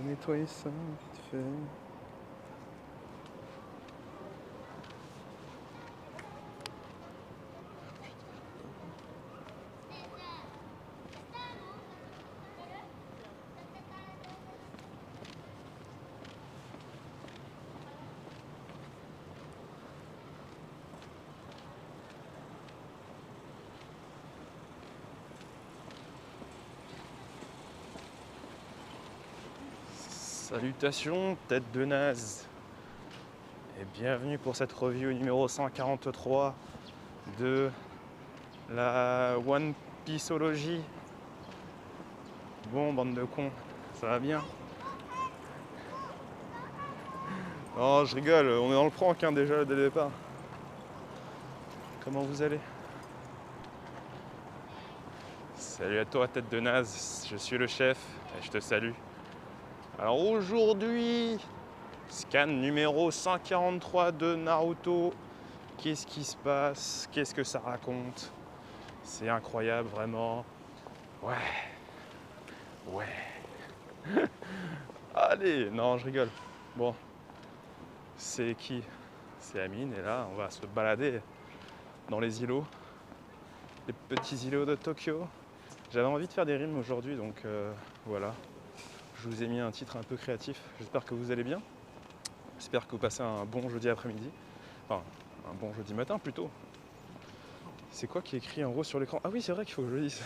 nettoyer ça vite fait. Salutations, tête de naze, et bienvenue pour cette review numéro 143 de la One Pieceologie. Bon, bande de cons, ça va bien? Non, je rigole, on est dans le prank hein, déjà dès le départ. Comment vous allez? Salut à toi, tête de naze, je suis le chef et je te salue. Alors aujourd'hui, scan numéro 143 de Naruto. Qu'est-ce qui se passe? Qu'est-ce que ça raconte? C'est incroyable, vraiment. Ouais. Allez, non, je rigole. Bon, c'est qui? C'est Amine, et là, on va se balader dans les îlots. Les petits îlots de Tokyo. J'avais envie de faire des rimes aujourd'hui, donc voilà. Je vous ai mis un titre un peu créatif. J'espère que vous allez bien. J'espère que vous passez un bon jeudi après-midi. Enfin, un bon jeudi matin plutôt. C'est quoi qui est écrit en gros sur l'écran? Ah oui, c'est vrai qu'il faut que je le dise.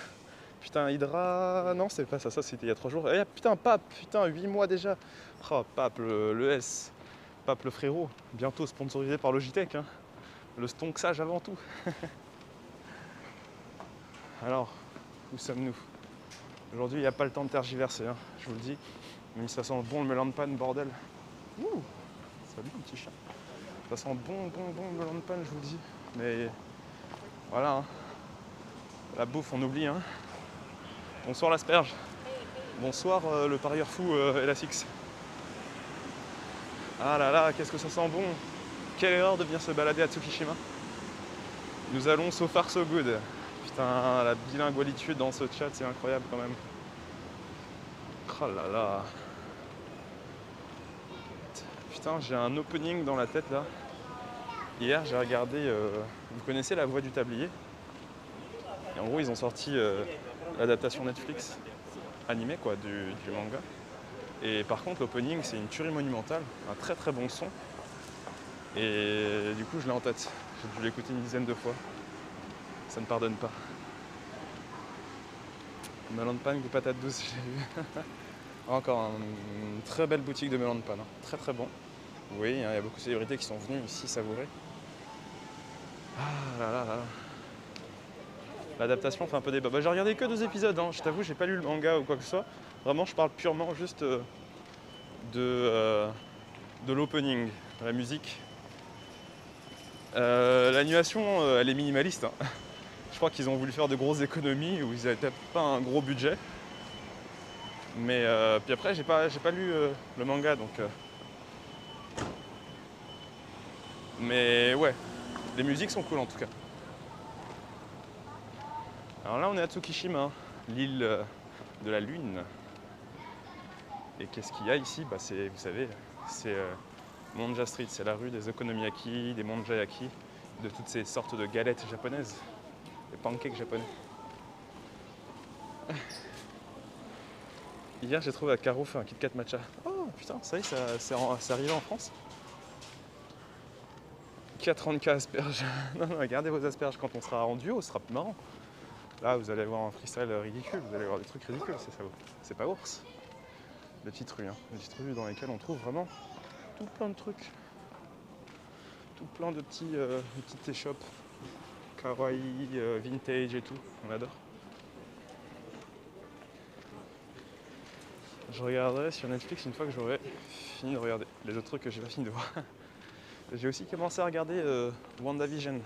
Putain, Hydra... Non, c'est pas ça, ça c'était il y a 3 jours. Eh, putain, Pape, putain, 8 mois déjà. Oh, Pape, le S. Pape le frérot. Bientôt sponsorisé par Logitech. Hein. Le stonksage avant tout. Alors, où sommes-nous? Aujourd'hui, il n'y a pas le temps de tergiverser, hein, je vous le dis. Mais ça sent bon le melon de panne, bordel. Ouh, salut mon petit chat. Ça sent bon le melon de panne, je vous le dis. Mais voilà, hein. La bouffe, on oublie. Hein. Bonsoir l'asperge. Bonsoir le parieur fou LSX. Ah là là, qu'est-ce que ça sent bon. Quelle erreur de venir se balader à Tsukishima. Nous allons so far so good. Putain, la bilingualité dans ce chat, c'est incroyable quand même. Oh là là. Putain, j'ai un opening dans la tête là. Hier, j'ai regardé, vous connaissez La Voix du Tablier? Et en gros, ils ont sorti l'adaptation Netflix animée quoi, du manga. Et par contre, l'opening, c'est une tuerie monumentale, un très très bon son. Et du coup, je l'ai en tête. J'ai dû l'écouter une dizaine de fois. Ça ne pardonne pas. Melon de panne ou patate douce, j'ai vu. Encore une très belle boutique de melon de panne. Hein. Très très bon. Oui, il y a beaucoup de célébrités qui sont venues ici savourer. Ah là là là. L'adaptation fait un peu débat. Bah, j'ai regardé que 2 épisodes, hein. Je t'avoue, j'ai pas lu le manga ou quoi que ce soit. Vraiment, je parle purement juste de l'opening, de la musique. L'animation, elle est minimaliste. Hein. Je crois qu'ils ont voulu faire de grosses économies ou ils n'avaient peut-être pas un gros budget. Mais puis après, j'ai pas lu le manga, donc. Mais ouais, les musiques sont cool en tout cas. Alors là, on est à Tsukishima, l'île de la Lune. Et qu'est-ce qu'il y a ici? Bah, c'est, vous savez, c'est Monja Street, c'est la rue des okonomiyaki, des monjayaki, de toutes ces sortes de galettes japonaises, des pancakes japonais. Hier, j'ai trouvé à Carouf un Kit Kat matcha. Oh putain, ça y est, c'est arrivé en France. 30K asperges. Non, non, gardez vos asperges quand on sera en duo, ce sera plus marrant. Là, vous allez avoir un freestyle ridicule, vous allez avoir des trucs ridicules, c'est pas ours. Des petites rues, hein. Des petites rues dans lesquelles on trouve vraiment tout plein de trucs. Tout plein de petites échoppes. Kawaii, vintage et tout, on adore. Je regarderai sur Netflix une fois que j'aurai fini de regarder les autres trucs que j'ai pas fini de voir. J'ai aussi commencé à regarder WandaVision.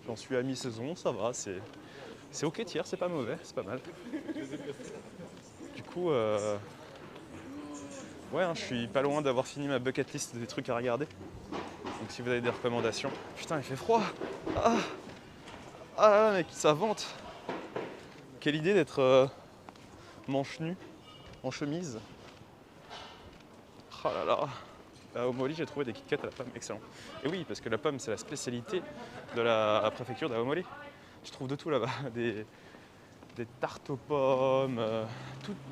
J'en suis à mi-saison, ça va, c'est ok tiers, c'est pas mauvais, c'est pas mal. Du coup, ouais, hein, je suis pas loin d'avoir fini ma bucket list des trucs à regarder. Donc si vous avez des recommandations. Putain, il fait froid. Ah là là, mec, ça vente. Quelle idée d'être manche nue, en chemise. Oh là là. Au Moli, j'ai trouvé des Kit Kat à la pomme excellents. Et oui, parce que la pomme, c'est la spécialité de la préfecture d'Aomori. Je trouve de tout là-bas. Des tartes aux pommes,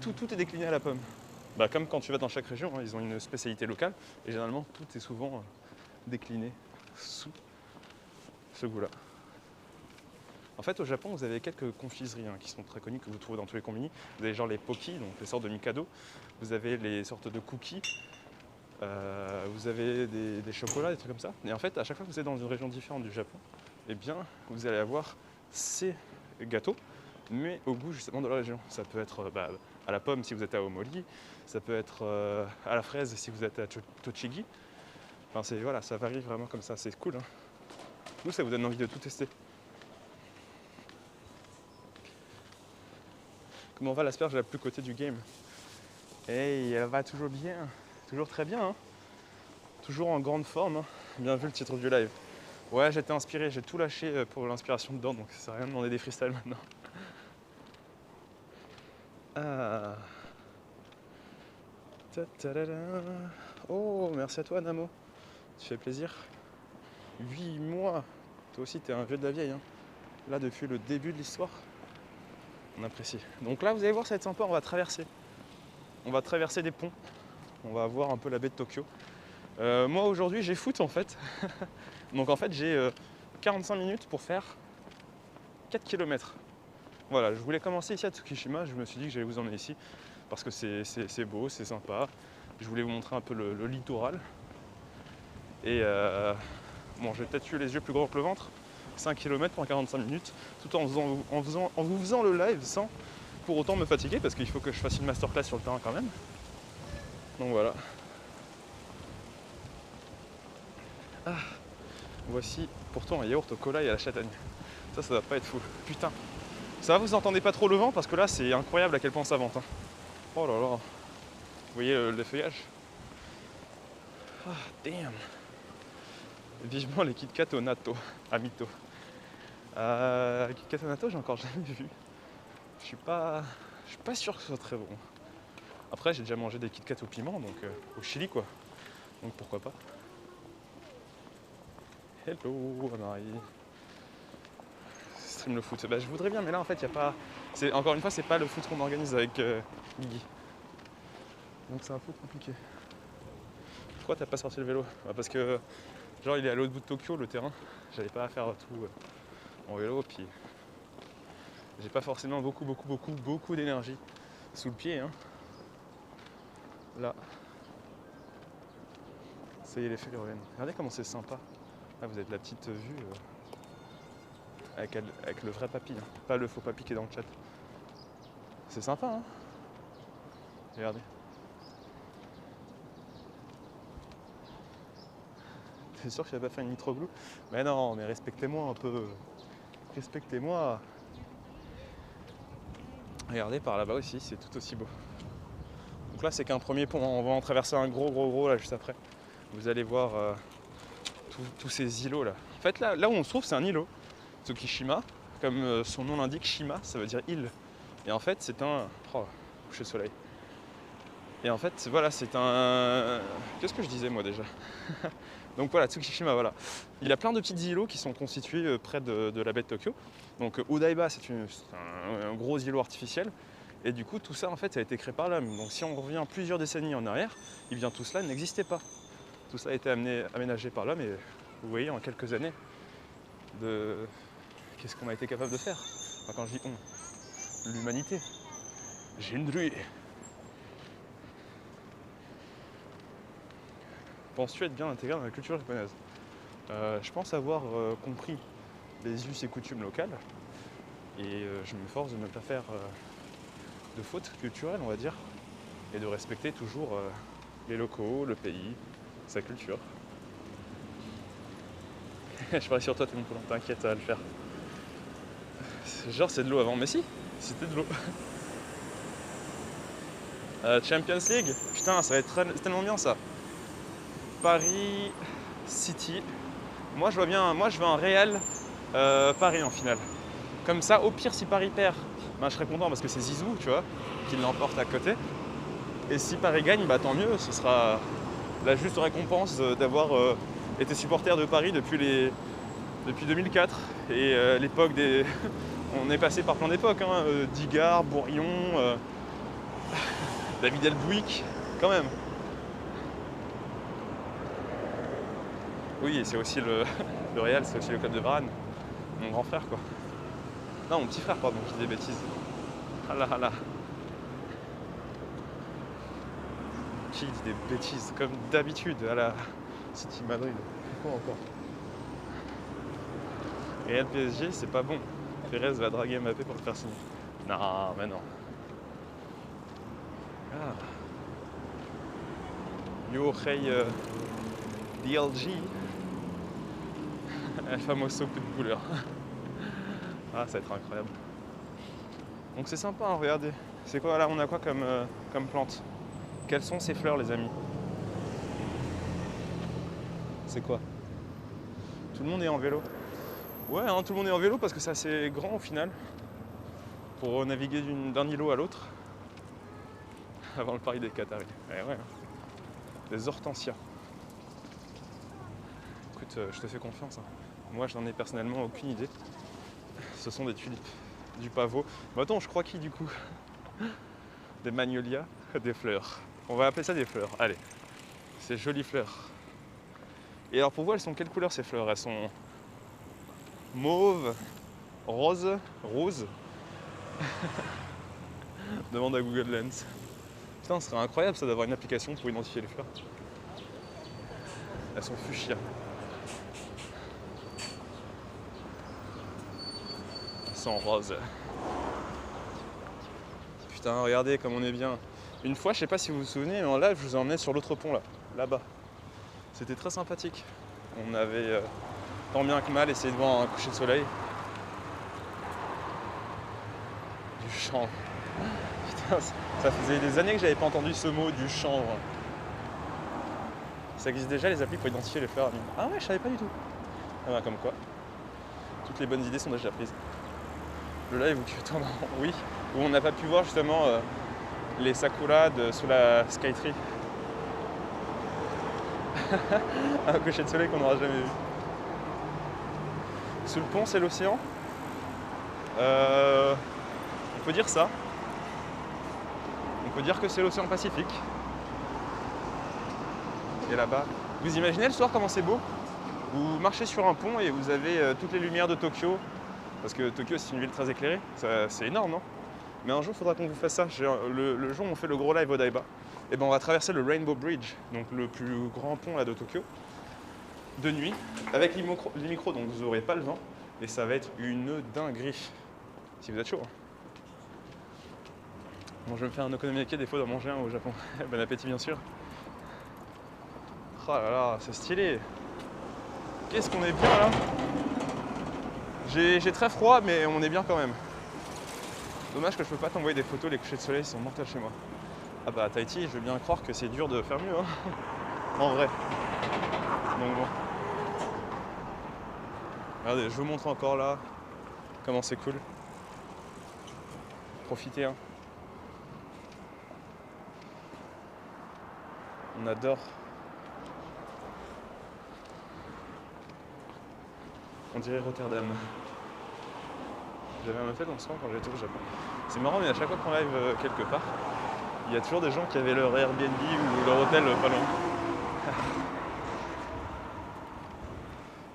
tout est décliné à la pomme. Bah, comme quand tu vas dans chaque région, hein, ils ont une spécialité locale. Et généralement, tout est souvent décliné sous ce goût-là. En fait, au Japon, vous avez quelques confiseries qui sont très connues, que vous trouvez dans tous les combini. Vous avez genre les poki, donc les sortes de mikado. Vous avez les sortes de cookies. Vous avez des chocolats, des trucs comme ça. Et en fait, à chaque fois que vous êtes dans une région différente du Japon, eh bien, vous allez avoir ces gâteaux, mais au goût justement de la région. Ça peut être à la pomme si vous êtes à Omori, ça peut être à la fraise si vous êtes à Tochigi. Enfin, voilà, ça varie vraiment comme ça, c'est cool. Hein. Nous, ça vous donne envie de tout tester. Comment va l'asperge la plus cotée du game? Hey, elle va toujours bien, toujours très bien. Hein. Toujours en grande forme, hein. Bien vu le titre du live. Ouais, j'étais inspiré, j'ai tout lâché pour l'inspiration dedans, donc ça sert à rien de demander des freestyles maintenant. Ah. Oh, merci à toi Namo, tu fais plaisir. 8 mois, toi aussi t'es un vieux de la vieille. Hein. Là, depuis le début de l'histoire, on apprécie. Donc là, vous allez voir, ça va être sympa, on va traverser. On va traverser des ponts, on va voir un peu la baie de Tokyo. Moi aujourd'hui j'ai foot en fait, donc en fait j'ai 45 minutes pour faire 4 km. Voilà, je voulais commencer ici à Tsukishima, je me suis dit que j'allais vous emmener ici parce que c'est beau, c'est sympa. Je voulais vous montrer un peu le littoral. Et bon, j'ai peut-être eu les yeux plus grands que le ventre, 5 km pour 45 minutes, tout en vous faisant le live sans pour autant me fatiguer parce qu'il faut que je fasse une masterclass sur le terrain quand même. Donc voilà. Ah, voici pourtant un yaourt au cola et à la châtaigne. Ça va pas être fou. Putain. Ça va, vous entendez pas trop le vent parce que là c'est incroyable à quel point ça vente. Hein. Oh là là. Vous voyez le feuillage? Ah, damn. Vivement les Kit Kat au natto, à Mito. Kit Kat au natto, j'ai encore jamais vu. Je suis pas sûr que ce soit très bon. Après, j'ai déjà mangé des Kit Kat au piment, donc au chili quoi. Donc pourquoi pas. Hello Marie. Stream le foot. Bah, je voudrais bien, mais là en fait il n'y a pas. Encore une fois, c'est pas le foot qu'on organise avec Guigui. Donc c'est un peu compliqué. Pourquoi t'as pas sorti le vélo? Bah, parce que genre il est à l'autre bout de Tokyo le terrain. J'avais pas à faire tout en vélo, puis j'ai pas forcément beaucoup d'énergie sous le pied. Hein. Là. Ça y est, les feuilles reviennent. Regardez comment c'est sympa. Là, vous avez de la petite vue avec le vrai papy, hein. Pas le faux papy qui est dans le chat. C'est sympa, hein. Regardez. T'es sûr que je vais pas faire une nitroglou? Mais non, mais respectez-moi un peu. Respectez-moi. Regardez par là-bas aussi, c'est tout aussi beau. Donc là, c'est qu'un premier pont. On va en traverser un gros là juste après. Vous allez voir tous ces îlots là. En fait, là où on se trouve, c'est un îlot. Tsukishima, comme son nom l'indique, Shima, ça veut dire île. Et en fait, c'est un. Oh, coucher de soleil. Et en fait, voilà, c'est un. Qu'est-ce que je disais moi déjà? Donc voilà, Tsukishima, voilà. Il a plein de petits îlots qui sont constitués près de la baie de Tokyo. Donc Odaiba, c'est un gros îlot artificiel. Et du coup, tout ça, en fait, ça a été créé par l'homme. Donc si on revient plusieurs décennies en arrière, eh bien tout cela n'existait pas. Tout ça a été aménagé par l'homme et vous voyez, en quelques années, qu'est-ce qu'on a été capable de faire? Enfin, quand je dis on, l'humanité. Jinrui. Penses-tu être bien intégré dans la culture japonaise? Je pense avoir compris les us et coutumes locales et je m'efforce de ne pas faire de fautes culturelles, on va dire, et de respecter toujours les locaux, le pays, sa culture. Je parie sur toi, tout le monde, t'inquiète, ça va le faire. Genre c'est de l'eau avant, mais si, c'était de l'eau. Champions League, putain, ça va être tellement bien ça. Paris City. Moi je vois bien, moi je veux un Real Paris en finale. Comme ça, au pire si Paris perd, ben, je serais content parce que c'est Zizou, tu vois, qui l'emporte à côté. Et si Paris gagne, bah tant mieux, ce sera la juste récompense d'avoir été supporter de Paris depuis 2004. Et l'époque des... On est passé par plein d'époques, hein, Digard, Bourillon, David Elbouic, quand même. Oui, et c'est aussi le Real, c'est aussi le club de Varane. Mon grand frère, quoi. Non, mon petit frère, pardon, je dis des bêtises. Ah là, ah là. Qui dit des bêtises, comme d'habitude, à la City Madrid. Pourquoi encore? Real PSG, c'est pas bon. Pérez va draguer Mbappé pour le faire signer. Non, mais non. Ah. Yo, hey, DLG. El famoso footballer. Ah, ça va être incroyable. Donc c'est sympa, hein, regardez. C'est quoi là? On a quoi comme plante? Quelles sont ces fleurs, les amis? C'est quoi? Tout le monde est en vélo. Ouais, hein, tout le monde est en vélo parce que c'est assez grand au final. Pour naviguer d'un îlot à l'autre. Avant le pari des Qataris. Ouais, ouais. Des hortensias. Écoute, je te fais confiance. Hein. Moi, j'en ai personnellement aucune idée. Ce sont des tulipes, du pavot. Mais attends, je crois qui du coup? Des magnolias, des fleurs. On va appeler ça des fleurs. Allez, ces jolies fleurs. Et alors pour vous, elles sont quelle couleur ces fleurs? Elles sont mauve, rose. Demande à Google Lens. Putain, ce serait incroyable ça d'avoir une application pour identifier les fleurs. Elles sont fuchsia. Elles sont roses. Putain, regardez comme on est bien. Une fois, je sais pas si vous vous souvenez, mais en live, je vous ai emmené sur l'autre pont là-bas. C'était très sympathique. On avait tant bien que mal essayé de voir un coucher de soleil. Du chanvre. Putain, ça faisait des années que j'avais pas entendu ce mot, du chanvre. Ça existe déjà les applis pour identifier les fleurs. Ah ouais, je savais pas du tout. Ah bah, comme quoi, toutes les bonnes idées sont déjà prises. Le live où tu tournes, oui, où on n'a pas pu voir justement les sakuras sous la Skytree. Un coucher de soleil qu'on n'aura jamais vu. Sous le pont, c'est l'océan. On peut dire ça. On peut dire que c'est l'océan Pacifique. Et là-bas, vous imaginez le soir comment c'est beau? Vous marchez sur un pont et vous avez toutes les lumières de Tokyo. Parce que Tokyo, c'est une ville très éclairée. C'est énorme, non? Mais un jour, il faudra qu'on vous fasse ça. Le jour où on fait le gros live au Odaiba, et ben on va traverser le Rainbow Bridge, donc le plus grand pont là de Tokyo, de nuit, avec les micros, donc vous n'aurez pas le vent, et ça va être une dinguerie, si vous êtes chaud. Hein. Bon, je vais me faire un okonomiyaki des fois d'en manger un au Japon. Bon appétit, bien sûr. Oh là là, c'est stylé. Qu'est-ce qu'on est bien là. J'ai très froid, mais on est bien quand même. Dommage que je peux pas t'envoyer des photos, les couchers de soleil sont mortels chez moi. Ah bah à Tahiti, je veux bien croire que c'est dur de faire mieux, hein. En vrai. Donc bon. Regardez, je vous montre encore là comment c'est cool. Profitez, hein. On adore. On dirait Rotterdam. J'avais un hôtel dans ce coin quand j'étais au Japon. C'est marrant, mais à chaque fois qu'on live quelque part, il y a toujours des gens qui avaient leur Airbnb ou leur hôtel pas loin.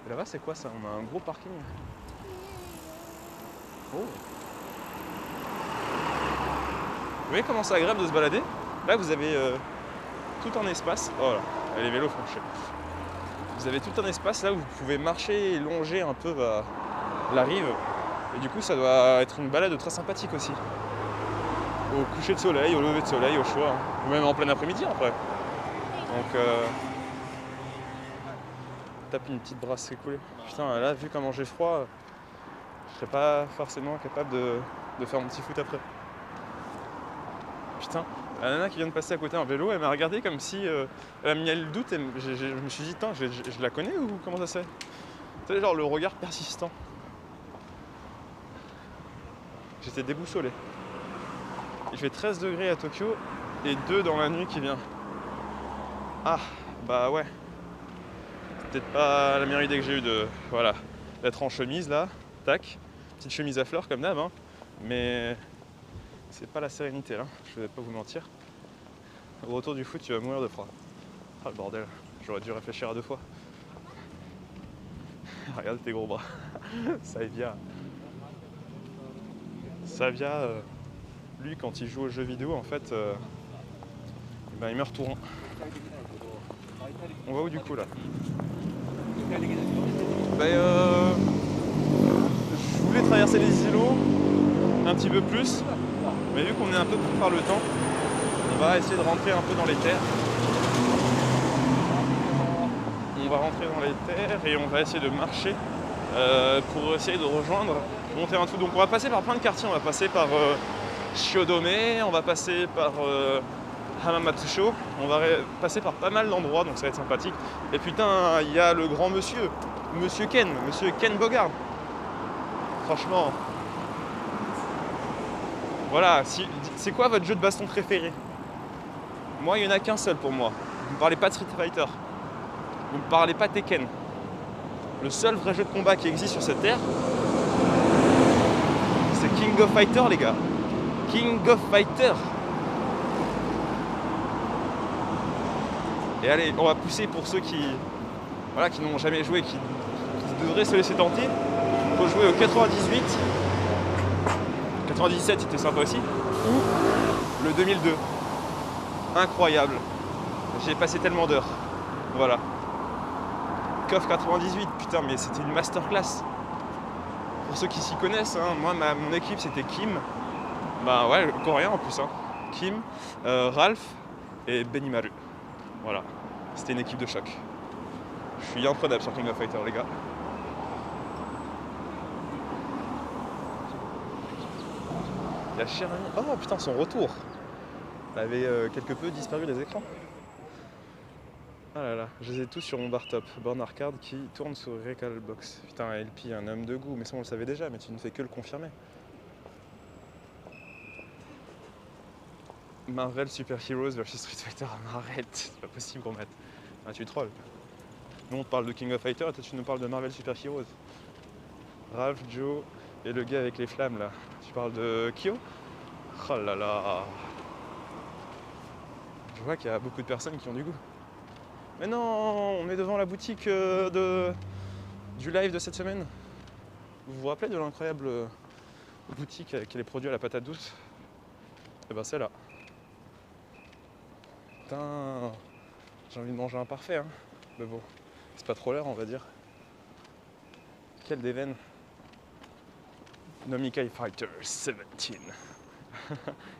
Et là-bas, c'est quoi ça? On a un gros parking. Oh! Vous voyez comment c'est agréable de se balader? Là, vous avez tout un espace. Oh là, les vélos font chier. Vous avez tout un espace là où vous pouvez marcher et longer un peu la rive. Et du coup, ça doit être une balade très sympathique aussi. Au coucher de soleil, au lever de soleil, au choix. Hein. Ou même en plein après-midi après. Donc, tape une petite brasse, c'est cool. Putain, là, vu comment j'ai froid, je serais pas forcément capable de faire mon petit foot après. Putain, la nana qui vient de passer à côté en vélo, elle m'a regardé comme si elle a mis le doute. Et je me suis dit, je la connais ou comment ça se fait? Tu sais, genre le regard persistant. J'étais déboussolé. Il fait 13 degrés à Tokyo et 2 dans la nuit qui vient. Ah, Bah ouais, c'est peut-être pas la meilleure idée que j'ai eue de, voilà, d'être en chemise là, tac, petite chemise à fleurs comme d'hab, hein, mais c'est pas la sérénité là, je vais pas vous mentir. Au retour du foot, tu vas mourir de froid. Ah le bordel, j'aurais dû réfléchir à 2 fois. Regarde tes gros bras, ça vient. Ça vient, lui quand il joue aux jeux vidéo en fait, ben, il meurt tout rond. On va où du coup là? Ben, je voulais traverser les îlots un petit peu plus, mais vu qu'on est un peu pris par le temps, on va essayer de rentrer un peu dans les terres. On va rentrer dans les terres et on va essayer de marcher pour essayer de rejoindre, monter un tout. Donc on va passer par plein de quartiers, on va passer par Shiodome, on va passer par Hamamatsucho, on va passer par pas mal d'endroits, donc ça va être sympathique. Et putain, il y a le grand monsieur Ken Bogard. Franchement, voilà, c'est quoi votre jeu de baston préféré? Moi, il n'y en a qu'un seul pour moi. Vous me parlez pas de Street Fighter, vous me parlez pas de Tekken. Le seul vrai jeu de combat qui existe sur cette terre, c'est King of Fighter, les gars. King of Fighter. Et allez, on va pousser pour ceux qui n'ont jamais joué, qui devraient se laisser tenter. Il faut jouer au 98. 97 c'était sympa aussi. Ou le 2002. Incroyable. J'ai passé tellement d'heures. Voilà. KOF 98, putain, mais c'était une masterclass. Pour ceux qui s'y connaissent, hein, moi, mon équipe c'était Kim. Bah ouais, le coréen en plus. Hein. Kim, Ralph et Benimaru. Voilà, c'était une équipe de choc. Je suis imprenable sur King of Fighter, les gars. Il y a Cher Ami. Oh putain, son retour. Elle avait quelque peu disparu des écrans. Ah là là, je les ai tous sur mon bar top. Born Arcade qui tourne sur Recalbox. Putain, LP, un homme de goût. Mais ça, on le savait déjà, mais tu ne fais que le confirmer. Marvel Super Heroes vs Street Fighter. Arrête, c'est pas possible qu'on mette. Ah, tu trolls. Nous on te parle de King of Fighter et toi tu nous parles de Marvel Super Heroes. Ralph, Joe et le gars avec les flammes là. Tu parles de Kyo? Oh là là. Je vois qu'il y a beaucoup de personnes qui ont du goût. Mais non, on est devant la boutique du live de cette semaine. Vous vous rappelez de l'incroyable boutique avec les produits à la patate douce? Et ben c'est là. Putain, j'ai envie de manger un parfait, hein. Mais bon, c'est pas trop l'heure, on va dire. Quel déveine. Nomikai Fighter 17.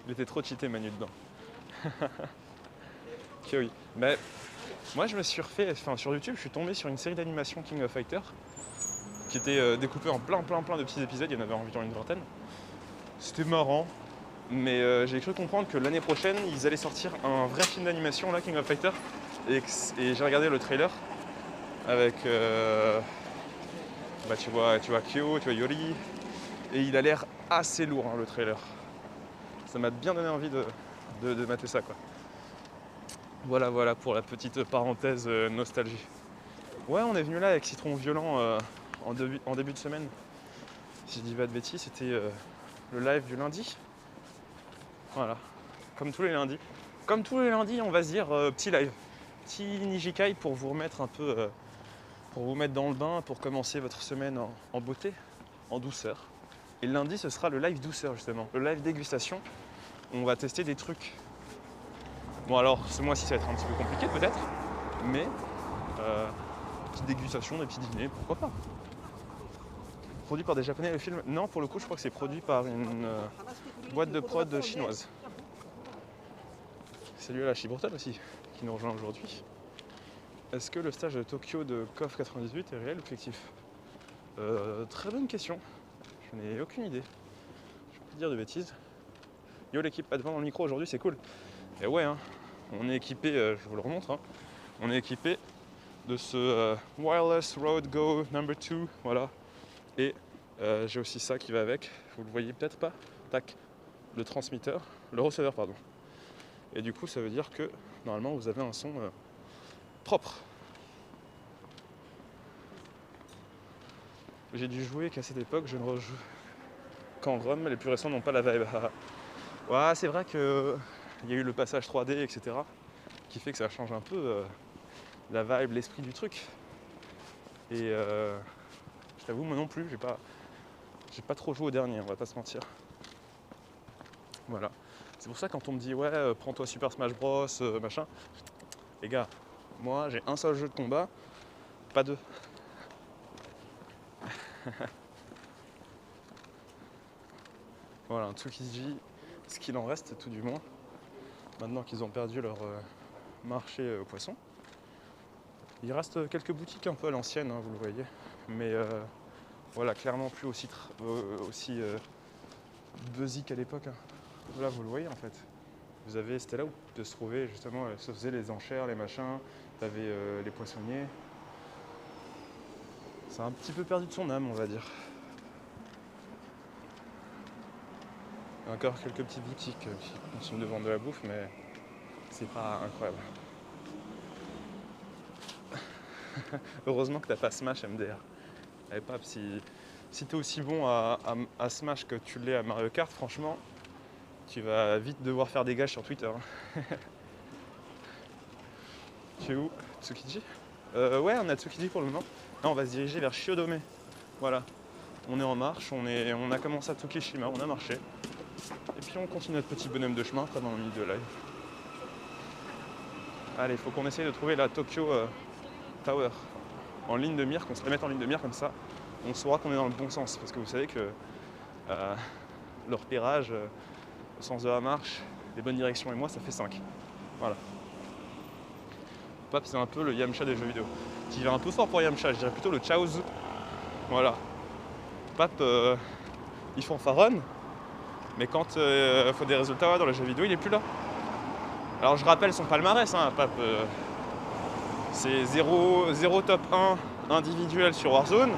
Il était trop cheaté Manu dedans. Ok, oui. Mais moi je me suis refait, sur YouTube, je suis tombé sur une série d'animation King of Fighter qui était découpée en plein de petits épisodes, il y en avait environ une vingtaine. C'était marrant, mais j'ai cru comprendre que l'année prochaine ils allaient sortir un vrai film d'animation là, King of Fighter, et j'ai regardé le trailer avec tu vois Kyo, tu vois Yori, et il a l'air assez lourd hein, le trailer. Ça m'a bien donné envie de mater ça quoi. Voilà pour la petite parenthèse nostalgie. Ouais, on est venu là avec Citron Violent en début de semaine. Si je dis pas de bêtises, c'était le live du lundi. Voilà, comme tous les lundis. Comme tous les lundis, on va se dire petit live. Petit Nijikai pour vous remettre un peu, pour vous mettre dans le bain, pour commencer votre semaine en beauté, en douceur. Et le lundi, ce sera le live douceur justement, le live dégustation. On va tester des trucs. Bon alors, ce mois-ci, ça va être un petit peu compliqué peut-être, mais petite dégustation, des petits dîners, pourquoi pas. Produit par des Japonais, le film? Non, pour le coup, je crois que c'est produit par une boîte de prod chinoise. Salut à la Chibourtane aussi, qui nous rejoint aujourd'hui. Est-ce que le stage de Tokyo de KOF 98 est réel ou fictif? Très bonne question. Je n'ai aucune idée. Je peux pas dire de bêtises. Yo l'équipe, pas devant dans le micro aujourd'hui, c'est cool. Et ouais, hein, on est équipé, je vous le remontre, hein, on est équipé de ce Wireless Road Go No. 2, voilà. Et j'ai aussi ça qui va avec, vous le voyez peut-être pas, tac, le transmetteur, le receveur pardon. Et du coup ça veut dire que normalement vous avez un son propre. J'ai dû jouer qu'à cette époque, je ne rejoue qu'en ROM, les plus récents n'ont pas la vibe. Ouais, c'est vrai qu'il y a eu le passage 3D, etc., qui fait que ça change un peu la vibe, l'esprit du truc. Et je t'avoue, moi non plus, j'ai pas trop joué au dernier, on va pas se mentir. Voilà. C'est pour ça quand on me dit ouais, prends-toi Super Smash Bros, machin. Les gars, moi j'ai un seul jeu de combat, pas deux. Voilà, un Tsukiji, ce qu'il en reste tout du moins, maintenant qu'ils ont perdu leur marché aux poissons. Il reste quelques boutiques un peu à l'ancienne, hein, vous le voyez, mais voilà, clairement plus aussi buzzy qu'à l'époque. Hein. Là, vous le voyez en fait. C'était là où de se trouver justement, se faisaient les enchères, les machins, t'avais les poissonniers. Ça a un petit peu perdu de son âme, on va dire. Il y a encore quelques petites boutiques qui continuent de vendre de la bouffe, mais c'est pas incroyable. Heureusement que t'as pas Smash MDR. Allez, Pape, si t'es aussi bon à Smash que tu l'es à Mario Kart, franchement, tu vas vite devoir faire des gages sur Twitter. Tu es où, Tsukiji? Ouais, on a Tsukiji pour le moment. Là, on va se diriger vers Shiodome. Voilà. On est en marche, on a commencé à Tsukishima, on a marché. Et puis on continue notre petit bonhomme de chemin, pas dans le milieu de live. Allez, il faut qu'on essaye de trouver la Tokyo Tower en ligne de mire, qu'on se la mette en ligne de mire comme ça. On saura qu'on est dans le bon sens. Parce que vous savez que le repérage, au sens de la marche, les bonnes directions et moi, ça fait 5. Voilà. Pape, c'est un peu le Yamcha des jeux vidéo. Tu vas un peu fort pour Yamcha, je dirais plutôt le Chaozu. Voilà. Pape, il fanfaronne, mais quand il faut des résultats dans les jeux vidéo, il est plus là. Alors je rappelle son palmarès, hein, Pape. C'est 0 top 1 individuel sur Warzone.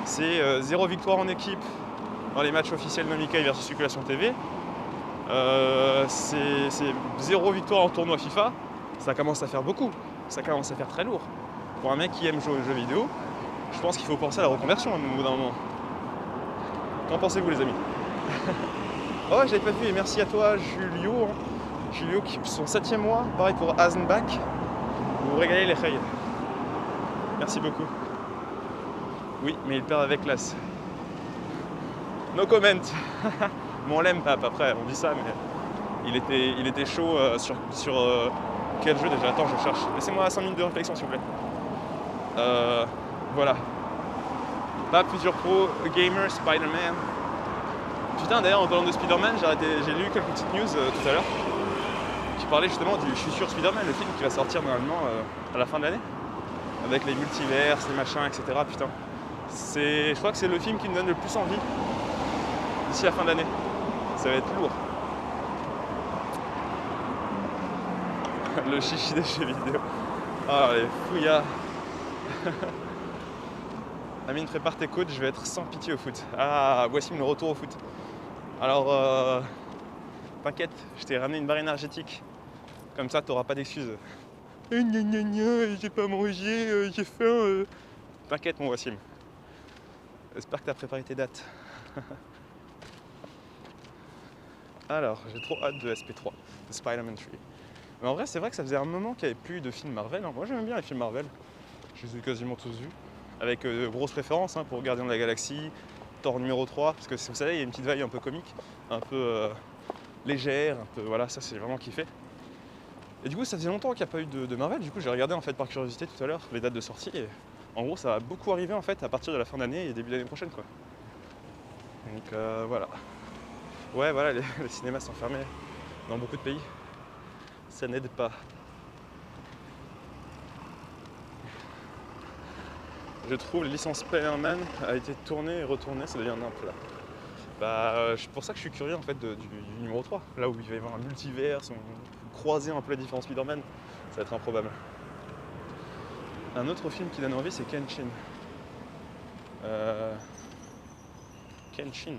C'est 0 victoire en équipe dans les matchs officiels Nomikai versus Circulation TV. C'est 0 victoire en tournoi FIFA. Ça commence à faire beaucoup. Ça commence à faire très lourd. Pour un mec qui aime jouer aux jeux vidéo, je pense qu'il faut penser à la reconversion au bout d'un moment. Qu'en pensez-vous, les amis? Oh, j'avais pas vu, et merci à toi, Julio. Julio, qui son 7e mois, pareil pour Azenbach. Vous vous régalez les feuilles. Merci beaucoup. Oui, mais il perd avec classe. No comment. Bon, on l'aime, Pape, après, on dit ça, mais il était chaud sur quel jeu déjà? Attends, je cherche. Laissez-moi 5 minutes de réflexion, s'il vous plaît. Voilà. Pape, Future Pro, Gamer, Spider-Man. Putain, d'ailleurs, en parlant de Spider-Man, j'ai lu quelques petites news tout à l'heure qui parlaient justement du Je suis sûr Spider-Man, le film qui va sortir normalement à la fin de l'année. Avec les multivers, les machins, etc. Putain. Je crois que c'est le film qui me donne le plus envie d'ici la fin d'année. Ça va être lourd. Le chichi des jeux vidéo. Ah, les fouillas. Amine, prépare tes coachs, je vais être sans pitié au foot. Ah, voici le retour au foot. Alors, t'inquiète, je t'ai ramené une barre énergétique. Comme ça, t'auras pas d'excuses. Gna gna gna, j'ai pas mangé, j'ai faim. T'inquiète, mon Wassim. J'espère que t'as préparé tes dates. Alors, j'ai trop hâte de SP3, de Spider-Man 3. Mais en vrai, c'est vrai que ça faisait un moment qu'il n'y avait plus de films Marvel. Hein. Moi, j'aime bien les films Marvel. Je les ai quasiment tous vus. Avec de grosses références hein, pour Gardiens de la Galaxie, Thor numéro 3. Parce que vous savez, il y a une petite vibe un peu comique, un peu légère, un peu. Voilà, ça, c'est vraiment kiffé. Et du coup, ça faisait longtemps qu'il n'y a pas eu de Marvel. Du coup, j'ai regardé en fait par curiosité tout à l'heure les dates de sortie. Et en gros, ça va beaucoup arriver en fait à partir de la fin d'année et début d'année prochaine, quoi. Donc voilà. Ouais, voilà, les cinémas sont fermés dans beaucoup de pays. Ça n'aide pas. Je trouve la licence Spider-Man a été tournée et retournée, ça devient un plat. Bah, c'est pour ça que je suis curieux en fait du numéro 3, là où il va y avoir un multivers, croiser un peu les différents Spider-Man, ça va être improbable. Un autre film qui donne envie, c'est Kenshin. Kenshin.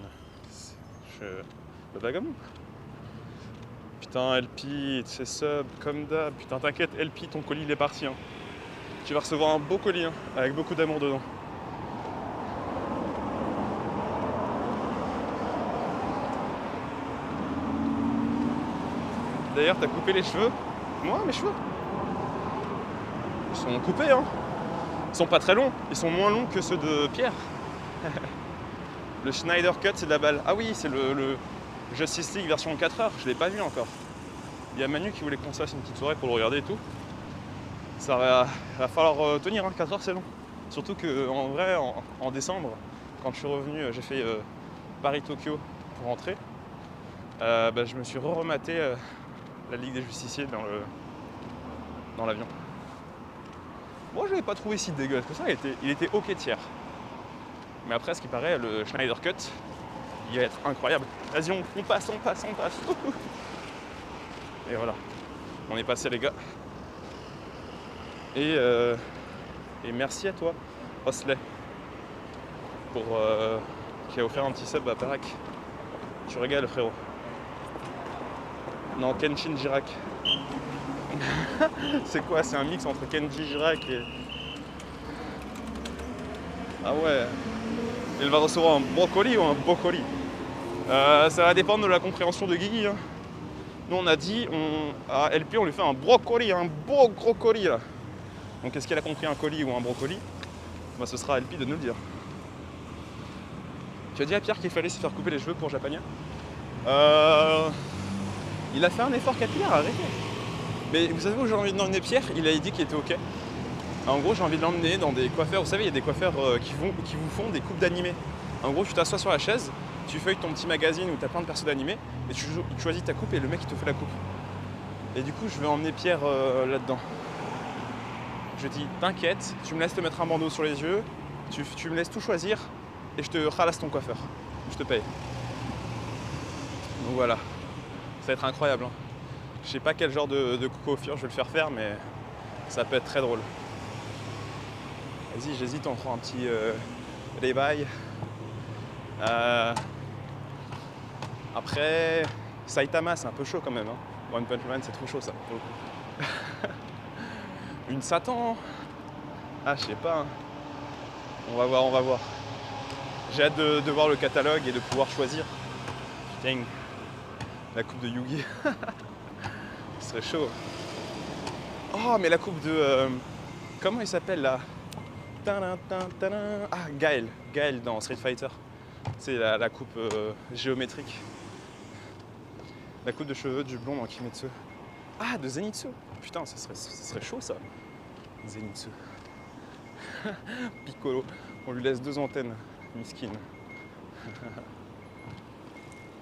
Le vagabond. Putain, LP, c'est sub, comme d'hab. Putain, t'inquiète, LP, ton colis il est parti. Hein. Tu vas recevoir un beau colis hein, avec beaucoup d'amour dedans. D'ailleurs, t'as coupé les cheveux? Moi, mes cheveux? Ils sont coupés, hein. Ils sont pas très longs. Ils sont moins longs que ceux de Pierre. Le Schneider Cut, c'est de la balle. Ah oui, c'est le Justice League version 4 heures. Je l'ai pas vu encore. Il y a Manu qui voulait qu'on se fasse une petite soirée pour le regarder et tout. Ça va falloir tenir, hein. 4 heures c'est long. Surtout qu'en vrai, en décembre, quand je suis revenu, j'ai fait Paris-Tokyo pour rentrer. Je me suis rematé la Ligue des Justiciers dans l'avion. Moi, je l'avais pas trouvé si dégueulasse que ça, il était ok tiers. Mais après, ce qui paraît, le Schneider Cut, il va être incroyable. Vas-y, on passe. Et voilà, on est passé les gars. Et merci à toi, Osley, qui a offert un petit sub à Perak. Tu régales, frérot. Non, Kenshin Girac. C'est quoi? C'est un mix entre Kenji Girac et... Ah ouais. Il va recevoir un brocoli ou un brocoli. Ça va dépendre de la compréhension de Guigui. Hein. Nous on a dit, à LP on lui fait un brocoli, un beau brocoli là. Donc est-ce qu'elle a compris un colis ou un brocoli? Ce sera à LP de nous le dire. Tu as dit à Pierre qu'il fallait se faire couper les cheveux pour Japania? Il a fait un effort capillaire, arrêtez. Mais vous savez où j'ai envie d'emmener Pierre? Il a dit qu'il était ok. En gros, j'ai envie de l'emmener dans des coiffeurs. Vous savez, il y a des coiffeurs qui vous font des coupes d'animés. En gros, tu t'assois sur la chaise, tu feuilles ton petit magazine où tu as plein de persos d'animés et tu choisis ta coupe et le mec il te fait la coupe. Et du coup, je vais emmener Pierre là-dedans. Je dis, t'inquiète, tu me laisses te mettre un bandeau sur les yeux, tu me laisses tout choisir et je te ralasse ton coiffeur. Je te paye. Donc voilà, ça va être incroyable. Hein. Je sais pas quel genre de coiffure je vais le faire, mais ça peut être très drôle. Vas-y, j'hésite entre un petit lay-by. Après, Saitama, c'est un peu chaud quand même. Hein. One Punch Man, c'est trop chaud ça, pour le coup. Une Satan. Ah, je sais pas. Hein. On va voir. J'ai hâte de voir le catalogue et de pouvoir choisir. Putain, la coupe de Yugi. Ce serait chaud. Oh, mais la coupe de... comment il s'appelle là? Ah, Gaël dans Street Fighter. C'est la coupe géométrique. La coupe de cheveux du blond dans Kimetsu. Ah, de Zenitsu. Putain, ça serait chaud ça. Zenitsu. Piccolo. On lui laisse 2 antennes. Miskine.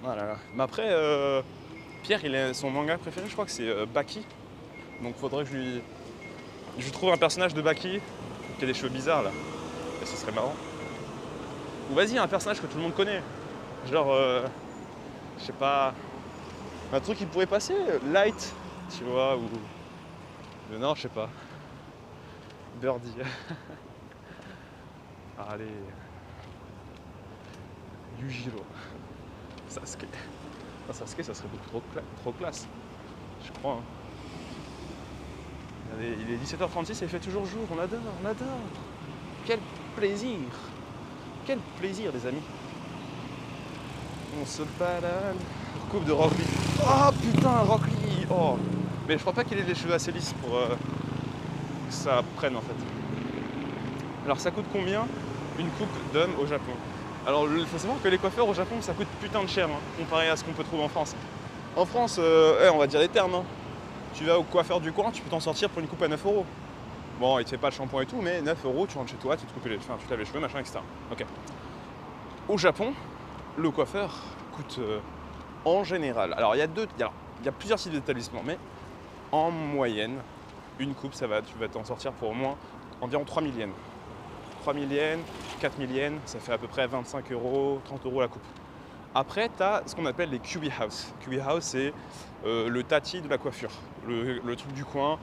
Voilà. Mais après, Pierre, son manga préféré, je crois que c'est Baki. Donc faudrait que je lui trouve un personnage de Baki qui a des cheveux bizarres là. Et ce serait marrant. Ou vas-y, un personnage que tout le monde connaît. Genre, je sais pas, un truc qui pourrait passer, Light, tu vois, ou... Non, je sais pas. Birdie. Allez. Yujiro. Sasuke. Ah, Sasuke, ça serait beaucoup trop classe. Je crois. Hein. Il est 17h36 et il fait toujours jour. On adore. Quel plaisir. Quel plaisir, les amis. On se balade. Coupe de Rock Lee. Oh putain, Rock Lee. Oh. Mais je crois pas qu'il ait les cheveux assez lisses pour que ça prenne en fait. Alors ça coûte combien une coupe d'homme au Japon? Alors il faut savoir que les coiffeurs au Japon ça coûte putain de cher hein, comparé à ce qu'on peut trouver en France. En France, on va dire les termes. Hein. Tu vas au coiffeur du coin, tu peux t'en sortir pour une coupe à 9 €. Bon, il te fait pas le shampoing et tout, mais 9 €, tu rentres chez toi, tu te laves les cheveux, machin, etc. Ok. Au Japon, le coiffeur coûte en général. Alors il y a plusieurs types d'établissements, mais en moyenne, une coupe, tu vas t'en sortir pour au moins environ 3000 yens. 3000 yens, 4000 yens, ça fait à peu près 25 €, 30 € la coupe. Après, tu as ce qu'on appelle les QB House. QB House, c'est le tati de la coiffure, le truc du coin.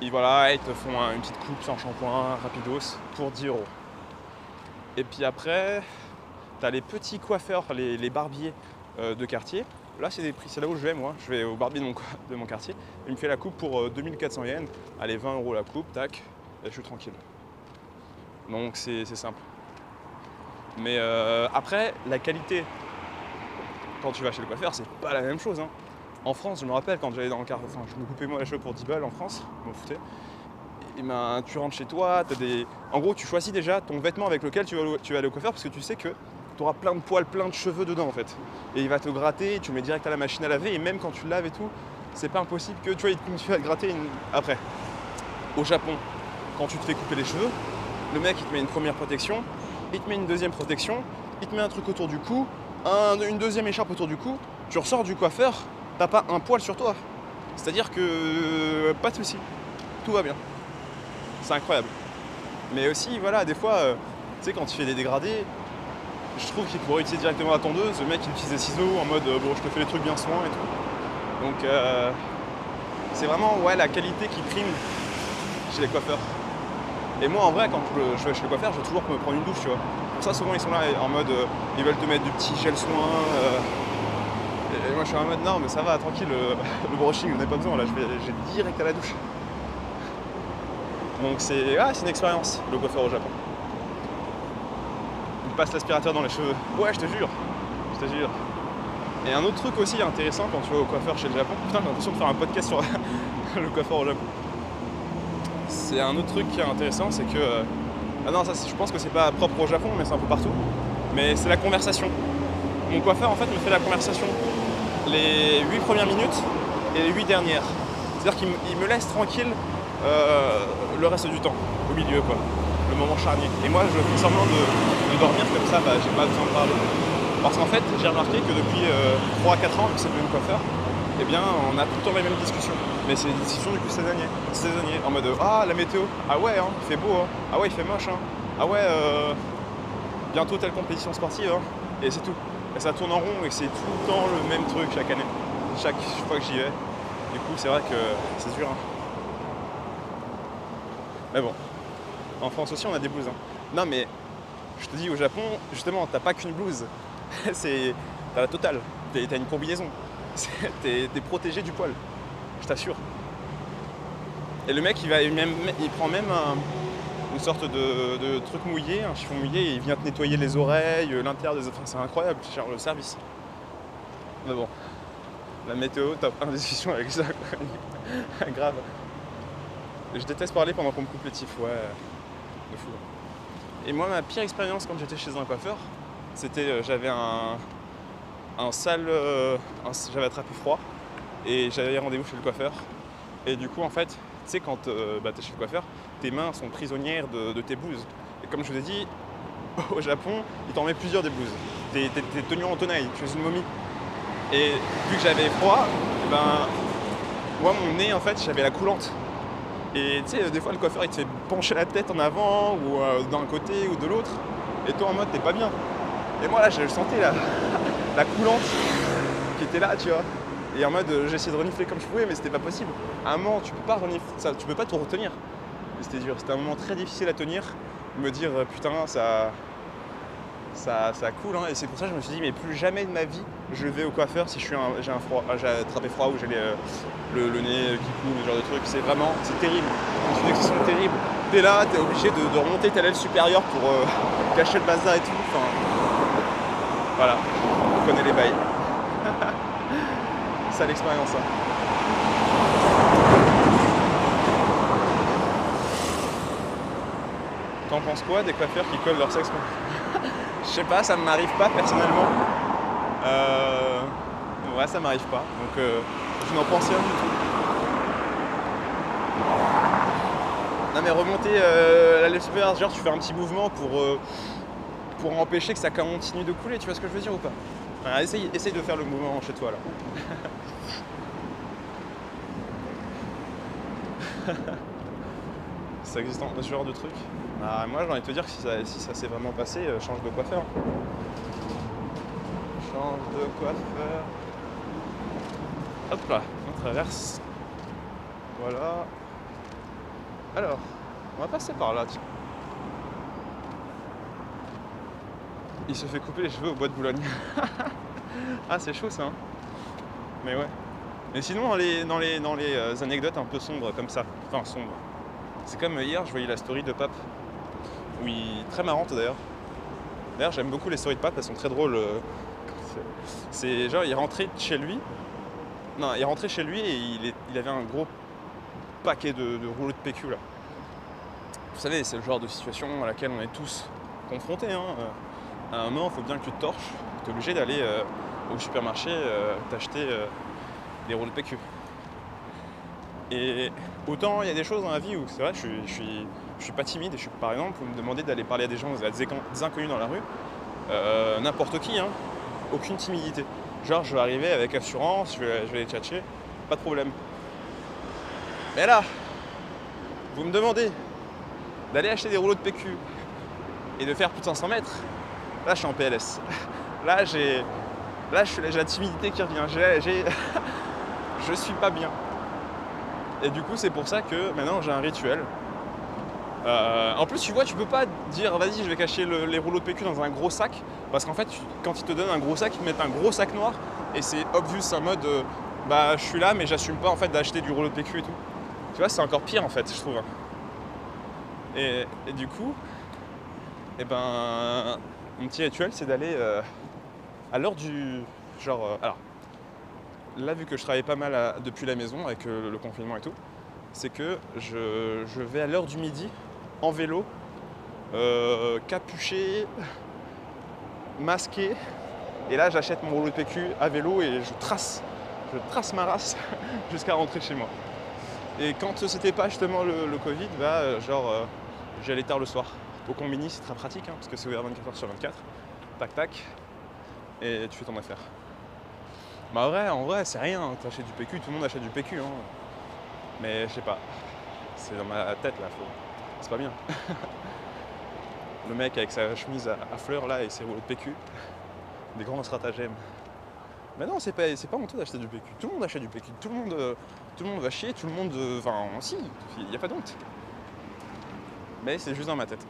Et voilà, ils te font une petite coupe sans shampoing, rapidos, pour 10 €. Et puis après, tu as les petits coiffeurs, les barbiers de quartier. Là, c'est des prix, c'est là où je vais moi. Je vais au barbier de mon quartier. Il me fait la coupe pour 2400 yens. Allez, 20 € la coupe, tac. et je suis tranquille. Donc c'est simple. Mais après, la qualité, quand tu vas chez le coiffeur, c'est pas la même chose. Hein. En France, je me rappelle quand j'allais dans le car, enfin, je me coupais moi les cheveux pour 10 balles en France, je m'en foutais. Et ben, tu rentres chez toi, en gros, tu choisis déjà ton vêtement avec lequel tu vas aller au coiffeur parce que tu sais que tu auras plein de poils, plein de cheveux dedans en fait. Et il va te gratter, tu le mets direct à la machine à laver et même quand tu le laves et tout, c'est pas impossible que tu vois, il continue à te gratter après. Au Japon, quand tu te fais couper les cheveux, le mec il te met une première protection, il te met une deuxième protection, il te met un truc autour du cou, une deuxième écharpe autour du cou, tu ressors du coiffeur, t'as pas un poil sur toi. C'est-à-dire que pas de soucis, tout va bien. C'est incroyable. Mais aussi, voilà, des fois, tu sais, quand tu fais des dégradés, je trouve qu'il pourrait utiliser directement la tondeuse. Le mec, il utilise des ciseaux en mode bon, je te fais les trucs bien soin et tout. Donc, c'est vraiment la qualité qui prime chez les coiffeurs. Et moi, en vrai, quand je vais chez le coiffeur, je vais toujours me prendre une douche, tu vois. Pour ça, souvent, ils sont là en mode ils veulent te mettre du petit gel soin. Et moi, je suis en mode non, mais ça va, tranquille, le brushing, on n'a pas besoin. Là, j'ai direct à la douche. Donc c'est une expérience, le coiffeur au Japon. Il passe l'aspirateur dans les cheveux. Ouais, je te jure. Et un autre truc aussi intéressant quand tu vas au coiffeur chez le Japon, putain, j'ai l'impression de faire un podcast sur le coiffeur au Japon. C'est un autre truc qui est intéressant, c'est que... non, ça je pense que c'est pas propre au Japon, mais c'est un peu partout. Mais c'est la conversation. Mon coiffeur en fait me fait la conversation les 8 premières minutes et les 8 dernières. C'est-à-dire qu'il me laisse tranquille le reste du temps, au milieu quoi, le moment charnier. Et moi je fais semblant de dormir comme ça, j'ai pas besoin de parler. Parce qu'en fait j'ai remarqué que depuis 3-4 ans que c'est le même coiffeur, eh bien on a tout le temps les mêmes discussions. Mais c'est des discussions du coup saisonnières. En mode la météo, ah ouais hein, il fait beau hein, ah ouais il fait moche hein, ah ouais bientôt telle compétition sportive hein, et c'est tout. Et ça tourne en rond et c'est tout le temps le même truc chaque année, chaque fois que j'y vais. Du coup c'est vrai que c'est dur hein. Mais bon, en France aussi on a des blouses. Hein. Non mais, je te dis au Japon, justement, t'as pas qu'une blouse. T'as la totale. T'as une combinaison. T'es protégé du poil. Je t'assure. Et le mec, il prend même une sorte de truc mouillé, un chiffon mouillé, et il vient te nettoyer les oreilles, l'intérieur des... Enfin, c'est incroyable, genre le service. Mais bon, la météo, t'as pas une discussion avec ça, quoi. Grave. Je déteste parler pendant qu'on me coupe les tifs, ouais, de fou. Et moi, ma pire expérience quand j'étais chez un coiffeur, c'était, j'avais j'avais attrapé froid et j'avais rendez-vous chez le coiffeur. Et du coup, en fait, tu sais, quand t'es chez le coiffeur, tes mains sont prisonnières de tes blouses. Et comme je vous ai dit, au Japon, ils t'en mettent plusieurs des blouses. T'es tenu en tenaille, tu es une momie. Et vu que j'avais froid, moi, mon nez, en fait, j'avais la coulante. Et tu sais, des fois le coiffeur il te fait pencher la tête en avant ou d'un côté ou de l'autre. Et toi en mode t'es pas bien. Et moi là je sentais la coulante qui était là, tu vois. Et en mode j'essayais de renifler comme je pouvais mais c'était pas possible. À un moment tu peux pas renifler, ça, tu peux pas tout retenir. Et c'était dur, c'était un moment très difficile à tenir. Me dire putain ça coule hein. Et c'est pour ça que je me suis dit mais plus jamais de ma vie je vais au coiffeur si j'ai attrapé froid ou j'ai le nez qui coule, ce genre de truc. C'est terrible. C'est une expression terrible. T'es là, t'es obligé de remonter ta l'aile supérieure pour cacher le bazar et tout. Enfin, voilà, on connaît les bails. C'est l'expérience ça. T'en penses quoi des coiffeurs qui collent leur sexe? Je sais pas, ça ne m'arrive pas personnellement. Ouais, ça m'arrive pas. Donc je n'en pense rien du tout. Non mais remonter la lèvre supérieure, genre tu fais un petit mouvement pour empêcher que ça continue de couler, tu vois ce que je veux dire ou pas? Alors, essaye de faire le mouvement chez toi là. Ça existe ce genre de truc. Moi j'ai envie de te dire que si ça s'est vraiment passé, change de coiffeur. Change de coiffeur. Hop là, on traverse. Voilà. Alors, on va passer par là, tiens. Il se fait couper les cheveux au bois de Boulogne. Ah, c'est chaud ça. Hein. Mais ouais. Mais sinon, dans les anecdotes un peu sombres comme ça, enfin sombres, C'est comme hier, je voyais la story de Pape. Oui, très marrante d'ailleurs. D'ailleurs, j'aime beaucoup les stories de Pape, elles sont très drôles. C'est genre, il rentrait chez lui. Non, il rentrait chez lui et il avait un gros paquet de rouleaux de PQ là. Vous savez, c'est le genre de situation à laquelle on est tous confrontés. Hein. À un moment, il faut bien que tu te torches. Tu es obligé d'aller au supermarché t'acheter des rouleaux de PQ. Et autant il y a des choses dans la vie où c'est vrai, je suis pas timide. Et par exemple, vous me demandez d'aller parler à des gens, à des inconnus dans la rue, n'importe qui, hein, aucune timidité. Genre, je vais arriver avec assurance, je vais les tchatcher, pas de problème. Mais là, vous me demandez d'aller acheter des rouleaux de PQ et de faire plus de 500 mètres, là je suis en PLS. Là j'ai la timidité qui revient, je suis pas bien. Et du coup c'est pour ça que maintenant j'ai un rituel. En plus tu vois, tu peux pas dire vas-y je vais cacher les rouleaux de PQ dans un gros sac, parce qu'en fait quand ils te donnent un gros sac, ils te mettent un gros sac noir et c'est obvious, en mode bah je suis là mais j'assume pas en fait d'acheter du rouleau de PQ et tout. Tu vois, c'est encore pire en fait, je trouve. Et du coup, mon petit rituel, c'est d'aller à l'heure du... alors, là, vu que je travaille pas mal depuis la maison, avec le confinement et tout, c'est que je vais à l'heure du midi, en vélo, capuché, masqué, et là, j'achète mon rouleau de PQ à vélo et je trace ma race jusqu'à rentrer chez moi. Et quand c'était pas justement le Covid, j'allais tard le soir. Au combini, c'est très pratique, hein, parce que c'est ouvert 24h/24. Tac, tac. Et tu fais ton affaire. Bah en vrai, c'est rien. Hein, t'achètes du PQ, tout le monde achète du PQ. Hein. Mais je sais pas. C'est dans ma tête, là. C'est pas bien. Le mec avec sa chemise à fleurs, là, et ses rouleaux de PQ. Des grands stratagèmes. Mais non, c'est pas honteux d'acheter du PQ. Tout le monde achète du PQ. Tout le monde va chier. Tout le monde... si, il n'y a pas d'honte. Mais c'est juste dans ma tête.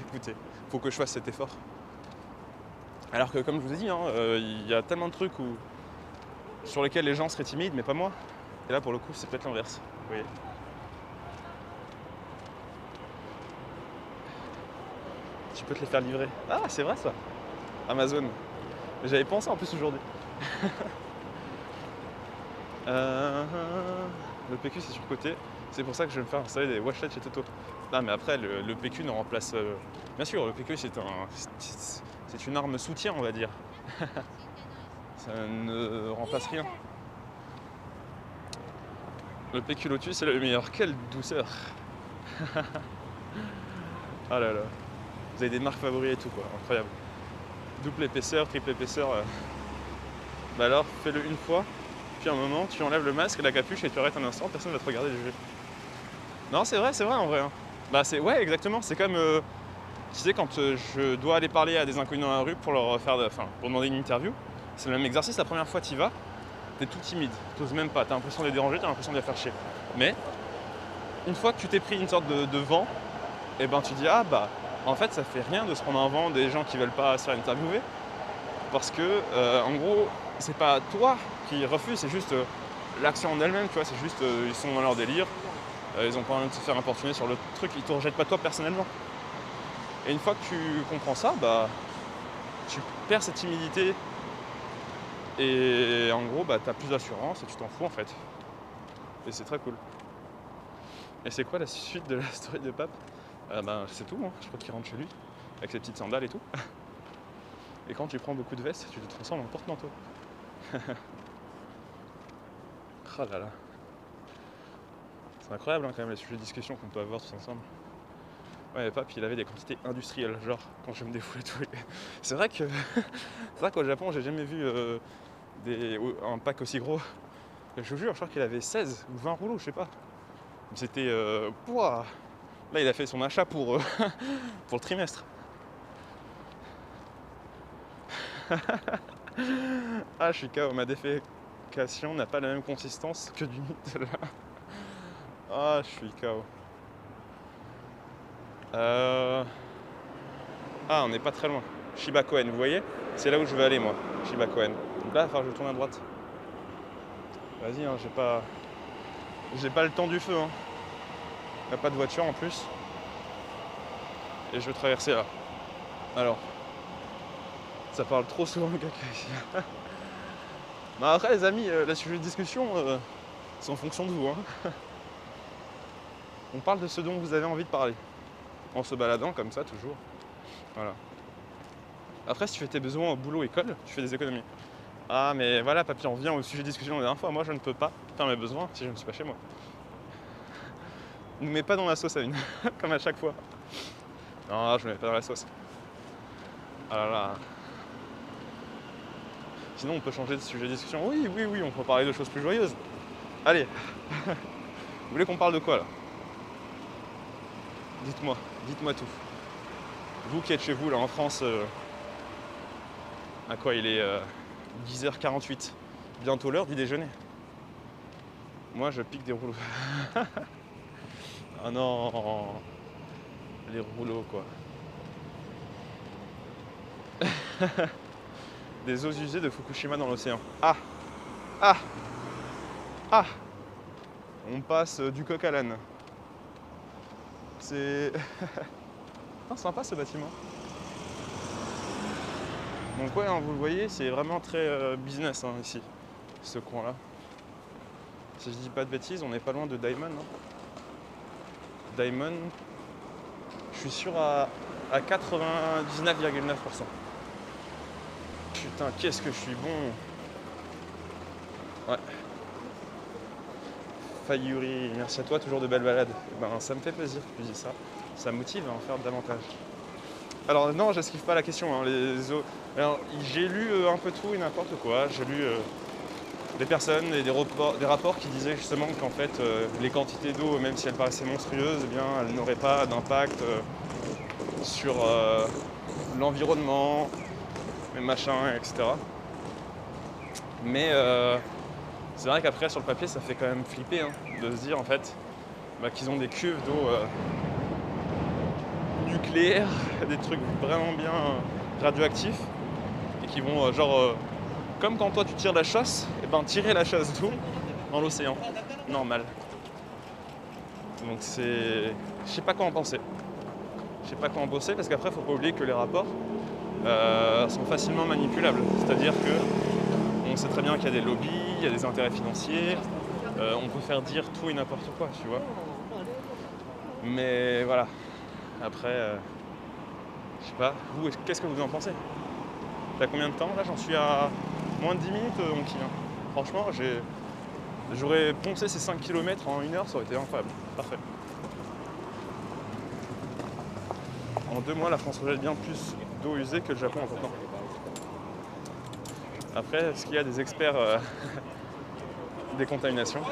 Écoutez, faut que je fasse cet effort. Alors que comme je vous ai dit, il y a tellement de trucs sur lesquels les gens seraient timides, mais pas moi. Et là pour le coup c'est peut-être l'inverse. Vous voyez. Tu peux te les faire livrer. Ah c'est vrai ça. Amazon. J'avais pensé en plus aujourd'hui. Le PQ c'est surcoté. C'est pour ça que je vais me faire installer des washlet chez Toto. Non mais après le PQ ne remplace... Bien sûr, le PQ c'est une arme soutien, on va dire. Ça ne remplace rien. Le PQ Lotus c'est le meilleur. Quelle douceur. Ah là là. Vous avez des marques favoris et tout quoi, incroyable. Double épaisseur, triple épaisseur. Bah alors, fais-le une fois, puis à un moment, tu enlèves le masque et la capuche et tu arrêtes un instant, personne ne va te regarder juger. Non, c'est vrai en vrai. Hein. Bah ouais, exactement. C'est comme, tu sais, quand je dois aller parler à des inconnus dans la rue pour pour demander une interview, c'est le même exercice. La première fois, tu y vas, t'es tout timide, t'oses même pas, t'as l'impression de les déranger, t'as l'impression de les faire chier. Mais une fois que tu t'es pris une sorte de vent, et tu dis en fait, ça fait rien de se prendre un vent des gens qui veulent pas se faire interviewer, parce que en gros, c'est pas toi qui refuse, c'est juste l'action en elle-même, tu vois, c'est juste ils sont dans leur délire. Ils ont pas envie de se faire importuner sur le truc, ils te rejettent pas toi personnellement. Et une fois que tu comprends ça, tu perds cette timidité et en gros t'as plus d'assurance et tu t'en fous en fait. Et c'est très cool. Et c'est quoi la suite de la story de Pape? C'est tout, hein. Je crois qu'il rentre chez lui avec ses petites sandales et tout. Et quand tu prends beaucoup de vestes, tu te transformes en porte-manteau. Oh là là. C'est incroyable hein, quand même les sujets de discussion qu'on peut avoir tous ensemble. Ouais, Pape, il avait des quantités industrielles, genre quand je me défoule et tout. C'est vrai qu'au Japon, j'ai jamais vu un pack aussi gros. Je vous jure, je crois qu'il avait 16 ou 20 rouleaux, je sais pas. C'était... Pouah. Là, il a fait son achat pour le trimestre. Ah, je suis KO. Ma défécation n'a pas la même consistance que du Nutella. Ah, je suis KO. Ah, on n'est pas très loin. Shibakoen, vous voyez? C'est là où je vais aller, moi. Shibakoen. Donc là, il va falloir que je tourne à droite. Vas-y, hein, j'ai pas le temps du feu. Hein. n'y a pas de voiture en plus. Et je vais traverser là. Alors, ça parle trop souvent de caca ici. Bah après les amis, la sujet de discussion, c'est en fonction de vous. Hein. On parle de ce dont vous avez envie de parler. En se baladant comme ça toujours. Voilà. Après si tu fais tes besoins au boulot, école, tu fais des économies. Ah mais voilà papy, on revient au sujet de discussion de la dernière fois. Moi je ne peux pas faire mes besoins si je ne suis pas chez moi. Ne mets pas dans la sauce à une, comme à chaque fois. Non, je ne mets pas dans la sauce. Ah là là. Sinon on peut changer de sujet de discussion. Oui, on peut parler de choses plus joyeuses. Allez. Vous voulez qu'on parle de quoi là? Dites-moi tout. Vous qui êtes chez vous là en France, à quoi il est 10h48, bientôt l'heure du déjeuner. Moi je pique des rouleaux. Ah non, les rouleaux quoi. Des eaux usées de Fukushima dans l'océan. Ah. On passe du coq à l'âne. C'est sympa ce bâtiment. Donc ouais, hein, vous le voyez, c'est vraiment très business hein, ici, ce coin-là. Si je dis pas de bêtises, on n'est pas loin de Diamond. Hein. Diamond, je suis sûr à 99,9%. Putain, qu'est-ce que je suis bon. Ouais. Fayuri, merci à toi, toujours de belles balades. Ben, ça me fait plaisir que tu dis ça. Ça me motive à en faire davantage. Alors non, j'esquive pas la question. Hein, Alors, j'ai lu un peu tout et n'importe quoi. J'ai lu des personnes et des rapports qui disaient justement qu'en fait, les quantités d'eau, même si elles paraissaient monstrueuses, eh bien, elles n'auraient pas d'impact sur l'environnement, les machins, etc. Mais c'est vrai qu'après, sur le papier, ça fait quand même flipper hein, de se dire en fait qu'ils ont des cuves d'eau nucléaires, des trucs vraiment bien radioactifs et qui vont comme quand toi tu tires la chasse, et ben tirer la chasse d'eau dans l'océan. Normal. Donc c'est. Je sais pas quoi en penser. Parce qu'après faut pas oublier que les rapports sont facilement manipulables. C'est-à-dire que on sait très bien qu'il y a des lobbies, il y a des intérêts financiers, on peut faire dire tout et n'importe quoi, tu vois. Mais voilà. Après, je sais pas, vous, qu'est-ce que vous en pensez? T'as combien de temps là? J'en suis à moins de 10 minutes, mon petit. Franchement, j'aurais poncé ces 5 km en 1 heure, ça aurait été incroyable. Parfait. En 2 mois, la France rejette bien plus d'eau usée que le Japon en temps. Après, est-ce qu'il y a des experts des contaminations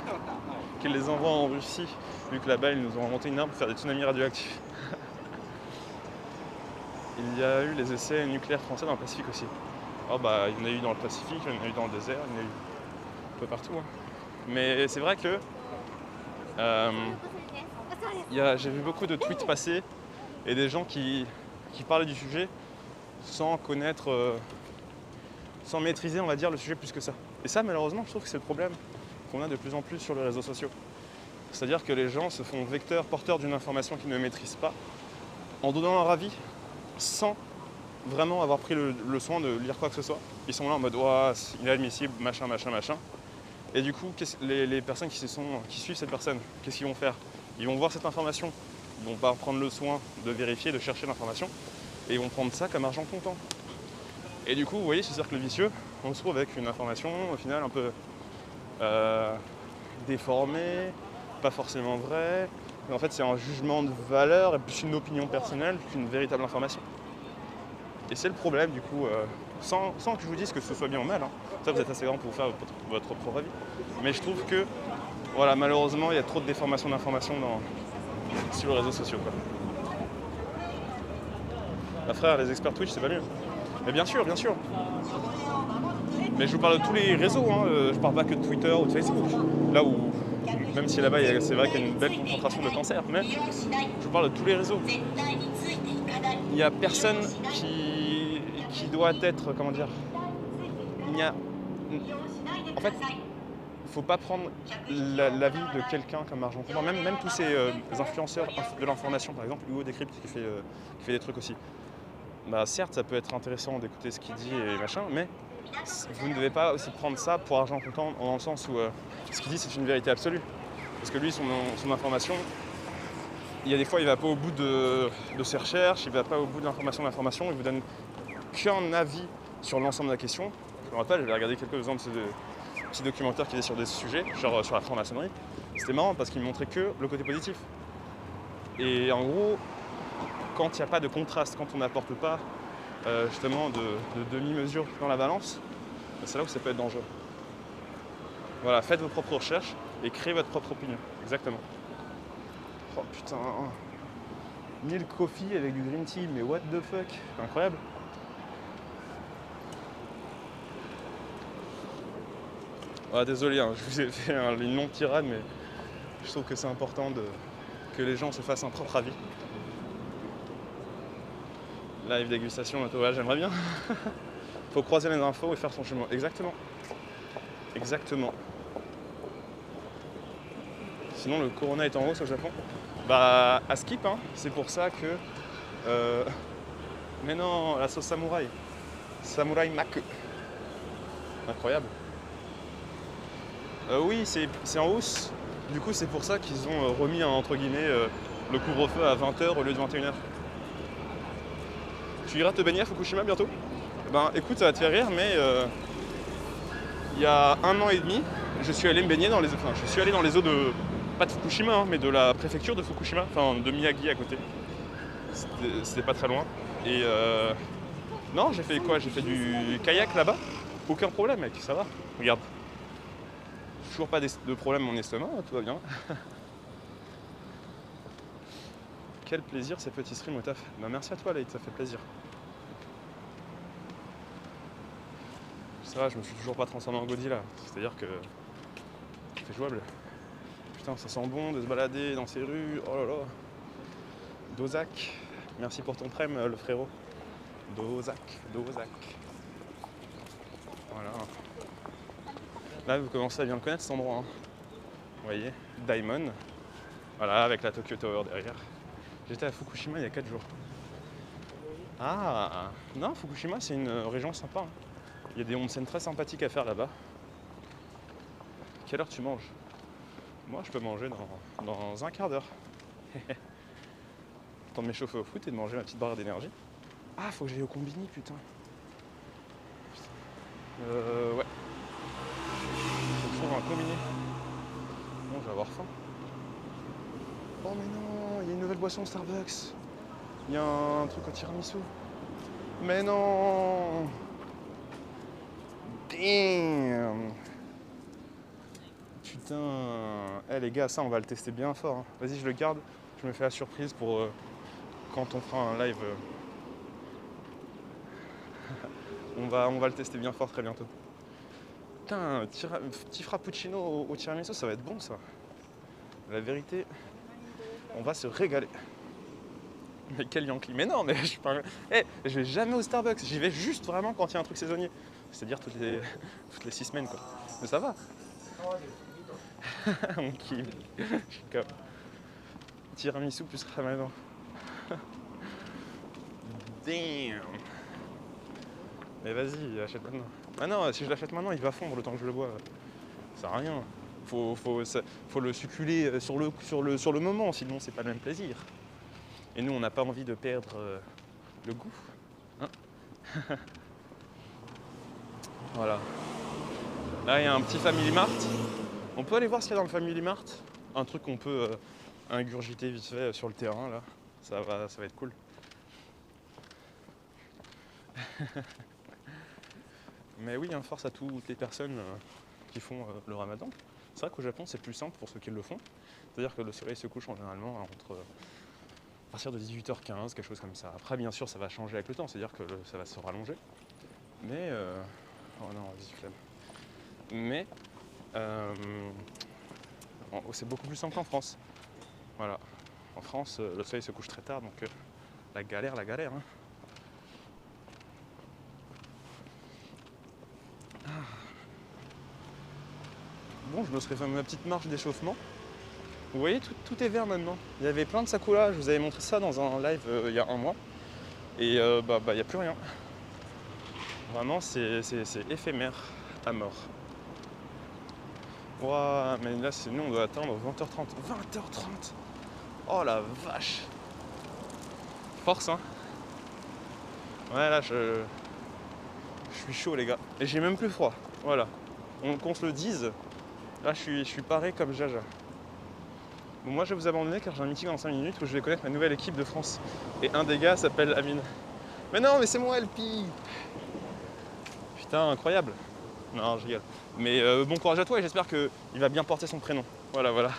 qu'ils les envoient en Russie, vu que là-bas, ils nous ont inventé une arme pour faire des tsunamis radioactifs? Il y a eu les essais nucléaires français dans le Pacifique aussi. Oh bah, il y en a eu dans le Pacifique, il y en a eu dans le désert, il y en a eu un peu partout. Hein. Mais c'est vrai que j'ai vu beaucoup de tweets passer et des gens qui parlaient du sujet sans connaître, sans maîtriser, on va dire, le sujet plus que ça. Et ça, malheureusement, je trouve que c'est le problème qu'on a de plus en plus sur les réseaux sociaux. C'est-à-dire que les gens se font vecteurs, porteurs d'une information qu'ils ne maîtrisent pas, en donnant leur avis, sans vraiment avoir pris le soin de lire quoi que ce soit. Ils sont là en mode oh, inadmissible, machin. Et du coup, les personnes qui suivent cette personne, qu'est-ce qu'ils vont faire? Ils vont voir cette information, ils vont pas prendre le soin de vérifier, de chercher l'information, et ils vont prendre ça comme argent comptant. Et du coup, vous voyez ce cercle vicieux, on se trouve avec une information au final un peu déformée, pas forcément vraie. En fait, c'est un jugement de valeur et plus une opinion personnelle qu'une véritable information. Et c'est le problème, du coup, sans que je vous dise que ce soit bien ou mal. Hein. Ça, vous êtes assez grand pour vous faire votre propre avis. Mais je trouve que, voilà, malheureusement, il y a trop de déformation d'informations sur les réseaux sociaux. Quoi. Bah, frère, les experts Twitch, c'est pas mieux. Mais bien sûr. Mais je vous parle de tous les réseaux. Hein. Je parle pas que de Twitter ou de Facebook. Là où. Même si là-bas, c'est vrai qu'il y a une belle concentration de cancer, mais je vous parle de tous les réseaux. Il n'y a personne qui doit être, comment dire, en fait, faut pas prendre l'avis de quelqu'un comme argent comptant. Même tous ces influenceurs de l'information, par exemple, Hugo Décrypte qui fait des trucs aussi. Bah certes, ça peut être intéressant d'écouter ce qu'il dit et machin, mais vous ne devez pas aussi prendre ça pour argent comptant dans le sens où ce qu'il dit c'est une vérité absolue. Parce que lui, son information, il y a des fois il va pas au bout de ses recherches, il va pas au bout de l'information, il vous donne qu'un avis sur l'ensemble de la question. Je me rappelle, j'avais regardé quelques exemples de petits documentaires qui étaient sur des sujets, genre sur la franc-maçonnerie. C'était marrant parce qu'il montrait que le côté positif. Et en gros, quand il n'y a pas de contraste, quand on n'apporte pas justement de demi-mesure dans la balance, c'est là où ça peut être dangereux. Voilà, faites vos propres recherches et créez votre propre opinion. Exactement. Oh putain, milk coffee avec du green tea, mais what the fuck, incroyable. Ah, désolé, hein, je vous ai fait une longue tirade, mais je trouve que c'est important que les gens se fassent un propre avis. Live dégustation, ouais, j'aimerais bien. Faut croiser les infos et faire son chemin. Exactement. Exactement. Sinon, le corona est en hausse au Japon. Bah, à skip, hein. C'est pour ça que... Mais non, la sauce samouraï. Samouraï Mac. Incroyable. Oui, c'est en hausse. Du coup, c'est pour ça qu'ils ont remis, entre guillemets, le couvre-feu à 20h au lieu de 21h. Tu iras te baigner à Fukushima bientôt? Ben écoute, ça va te faire rire, mais il y a 1 an et demi, je suis allé me baigner dans les eaux. Enfin, je suis allé dans les eaux de. Pas de Fukushima, hein, mais de la préfecture de Fukushima, enfin de Miyagi à côté. C'était pas très loin. Et non, j'ai fait quoi? J'ai fait du kayak là-bas. Aucun problème, mec, ça va. Regarde. Toujours pas de problème mon estomac, tout va bien. Quel plaisir ces petits streams au taf. Ben, merci à toi, Leït, ça fait plaisir. Ça va, je me suis toujours pas transformé en Godzilla. C'est-à-dire que c'est jouable. Putain, ça sent bon de se balader dans ces rues. Oh là là. Dozak. Merci pour ton prême, le frérot. Dozak. Voilà. Là, vous commencez à bien le connaître cet endroit. Hein. Vous voyez, Diamond. Voilà, avec la Tokyo Tower derrière. J'étais à Fukushima il y a 4 jours. Ah, non, Fukushima, c'est une région sympa. Hein. Il y a des onsen très sympathiques à faire là-bas. Quelle heure tu manges? Moi, je peux manger dans un quart d'heure. Temps de m'échauffer au foot et de manger ma petite barre d'énergie. Ah, faut que j'aille au combini, putain. Ouais. Faut que je trouve un combini. Bon, je vais avoir faim. Oh, mais non, il y a une nouvelle boisson Starbucks. Il y a un truc au tiramisu. Mais non. Damn. Putain. Eh les gars, ça, on va le tester bien fort. Hein. Vas-y, je le garde. Je me fais la surprise pour quand on fera un live. On va le tester bien fort très bientôt. Putain, petit frappuccino au tiramisu, ça va être bon ça. La vérité, on va se régaler. Mais quel Yankee. Mais non, mais je vais jamais au Starbucks. J'y vais juste vraiment quand il y a un truc saisonnier. C'est-à-dire toutes les 6 semaines quoi. Mais ça va. Mon kill. Je suis comme tiramisu plus ramadan. Damn. Mais vas-y, achète maintenant. Ah non, si je l'achète maintenant, il va fondre le temps que je le bois. Ça sert à rien. Faut le succuler sur le moment, sinon c'est pas le même plaisir. Et nous, on n'a pas envie de perdre le goût. Hein. Voilà. Là, il y a un petit Family Mart. On peut aller voir ce qu'il y a dans le Family Mart. Un truc qu'on peut ingurgiter vite fait sur le terrain, là. Ça va être cool. Mais oui, hein, force à toutes les personnes qui font le ramadan. C'est vrai qu'au Japon, c'est plus simple pour ceux qui le font. C'est-à-dire que le soleil se couche généralement à partir de 18h15, quelque chose comme ça. Après, bien sûr, ça va changer avec le temps, c'est-à-dire que ça va se rallonger. Mais... Oh non, vas-y, flemme. Mais... c'est beaucoup plus simple qu'en France. Voilà. En France, le soleil se couche très tard, donc la galère. Hein. bon, je me serais fait ma petite marche d'échauffement. Vous voyez, tout est vert maintenant. Il y avait plein de sakura, je vous avais montré ça dans un live il y a un mois. Et il n'y a plus rien. Vraiment, c'est éphémère à mort. Ouah, mais là, nous, on doit attendre 20h30. 20h30. Oh la vache. Force, hein. Ouais, là, je suis chaud, les gars. Et j'ai même plus froid. Voilà. Qu'on se le dise, là, je suis paré comme Jaja. Bon, moi, je vais vous abandonner car j'ai un meeting dans 5 minutes où je vais connaître ma nouvelle équipe de France. Et un des gars s'appelle Amine. Mais non, mais c'est moi, LP. Putain, incroyable. Non, je rigole. Mais bon courage à toi et j'espère qu'il va bien porter son prénom. Voilà, voilà.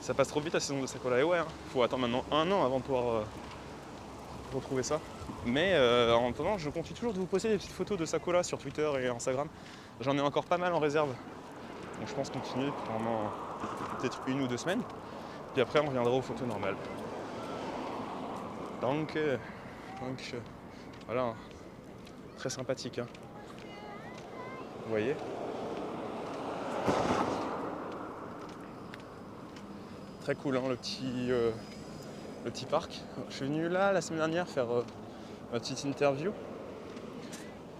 Ça passe trop vite la saison de Sakura. Et ouais, hein, faut attendre maintenant 1 an avant de pouvoir retrouver ça. Mais en attendant, je continue toujours de vous poster des petites photos de Sakura sur Twitter et Instagram. J'en ai encore pas mal en réserve. Donc je pense continuer pendant peut-être 1 ou 2 semaines. Puis après, on reviendra aux photos normales. Donc voilà, très sympathique. Hein. Vous voyez ? Très cool, hein, le petit parc. Je suis venu là la semaine dernière faire ma petite interview.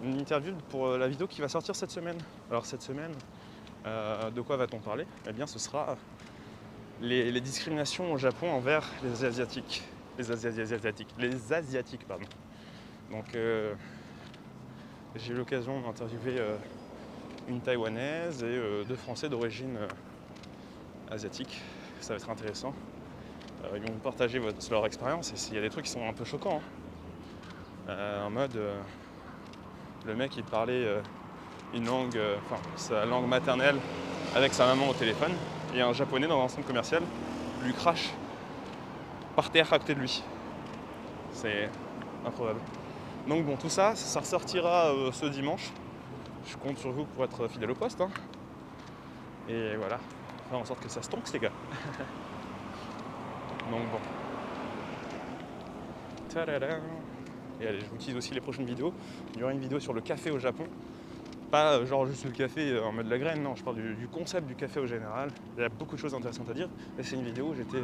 Une interview pour la vidéo qui va sortir cette semaine. Alors cette semaine, de quoi va-t-on parler ? Eh bien ce sera les discriminations au Japon envers les Asiatiques. Les Asiatiques, pardon. Donc j'ai eu l'occasion d'interviewer une Taïwanaise et 2 Français d'origine asiatique. Ça va être intéressant. Ils vont partager leur expérience et il y a des trucs qui sont un peu choquants. Hein. En mode, le mec il parlait une langue, sa langue maternelle avec sa maman au téléphone et un japonais dans un centre commercial lui crache par terre à côté de lui. C'est improbable. Donc bon, tout ça ressortira ce dimanche. Je compte sur vous pour être fidèle au poste. Hein. Et voilà, faire en sorte que ça se tonque les gars. Donc bon. Tadadam. Et allez, je vous tease aussi les prochaines vidéos. Il y aura une vidéo sur le café au Japon. Pas genre juste le café en mode la graine, non, je parle du concept du café au général. Il y a beaucoup de choses intéressantes à dire. Et c'est une vidéo où j'étais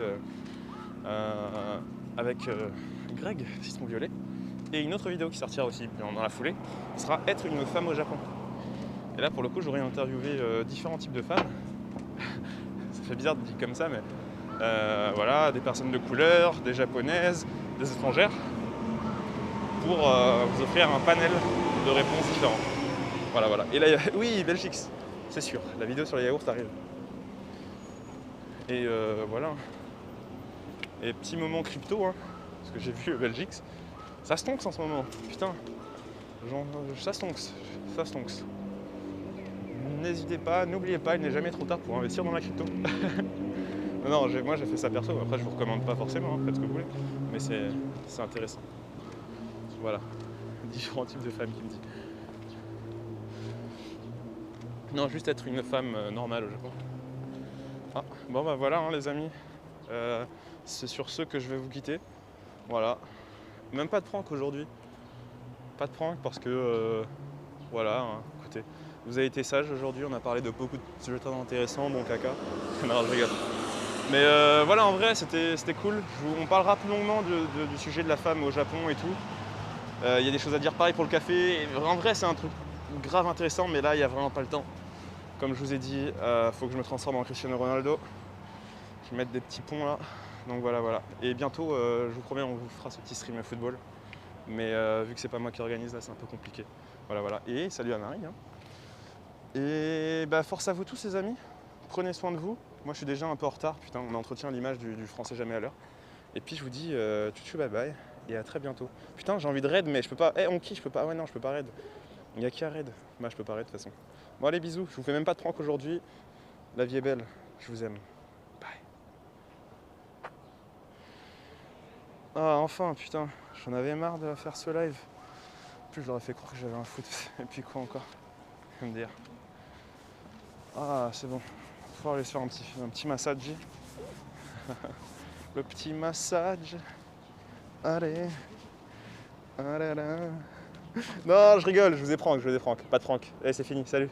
avec Greg, Citron Violet. Et une autre vidéo qui sortira aussi dans la foulée sera être une femme au Japon. Et là pour le coup j'aurais interviewé différents types de femmes. Ça fait bizarre de dire comme ça mais voilà, des personnes de couleur, des japonaises, des étrangères pour vous offrir un panel de réponses différents. Voilà. Et là, oui, Belgique, c'est sûr, la vidéo sur les yaourts arrive. Et voilà. Et petit moment crypto, hein, parce que j'ai vu Belgique, ça stonks en ce moment, putain. Genre, ça stonks. N'hésitez pas, n'oubliez pas, il n'est jamais trop tard pour investir dans la crypto. Non, moi j'ai fait ça perso, après je vous recommande pas forcément, hein, faites ce que vous voulez, mais c'est intéressant. Voilà, différents types de femmes qui me disent. Non, juste être une femme normale au Japon. Ah, bon bah voilà hein, les amis, c'est sur ce que je vais vous quitter. Voilà, même pas de prank aujourd'hui. Pas de prank parce que voilà, hein, écoutez, vous avez été sages aujourd'hui, on a parlé de beaucoup de sujets très intéressants, bon caca. Non, je rigole. Mais voilà, en vrai, c'était cool. On parlera plus longuement du sujet de la femme au Japon et tout. Il y a des choses à dire pareil pour le café. Et en vrai, c'est un truc grave intéressant, mais là, il n'y a vraiment pas le temps. Comme je vous ai dit, faut que je me transforme en Cristiano Ronaldo. Je vais mettre des petits ponts là. Donc voilà. Et bientôt, je vous promets, on vous fera ce petit stream football. Mais vu que c'est pas moi qui organise, là, c'est un peu compliqué. Voilà. Et salut à Marie. Hein. Et bah, force à vous tous, les amis. Prenez soin de vous. Moi, je suis déjà un peu en retard. Putain, on entretient l'image du français jamais à l'heure. Et puis, je vous dis tchou bye bye. Et à très bientôt. Putain, j'ai envie de raid, mais je peux pas. Eh, je peux pas. Ouais, non, je peux pas raid. Il y a qui à raid? Bah, je peux pas raid de toute façon. Bon, allez, bisous. Je vous fais même pas de prank aujourd'hui. La vie est belle. Je vous aime. Bye. Ah, enfin, putain. J'en avais marre de faire ce live. En plus, je leur ai fait croire que j'avais un foot. Et puis quoi encore? Je vais me dire. Ah, c'est bon. Il va falloir aller se faire un petit massage. Le petit massage. Allez. Non, je rigole, je vous ai prank. Pas de prank. Allez, c'est fini, salut.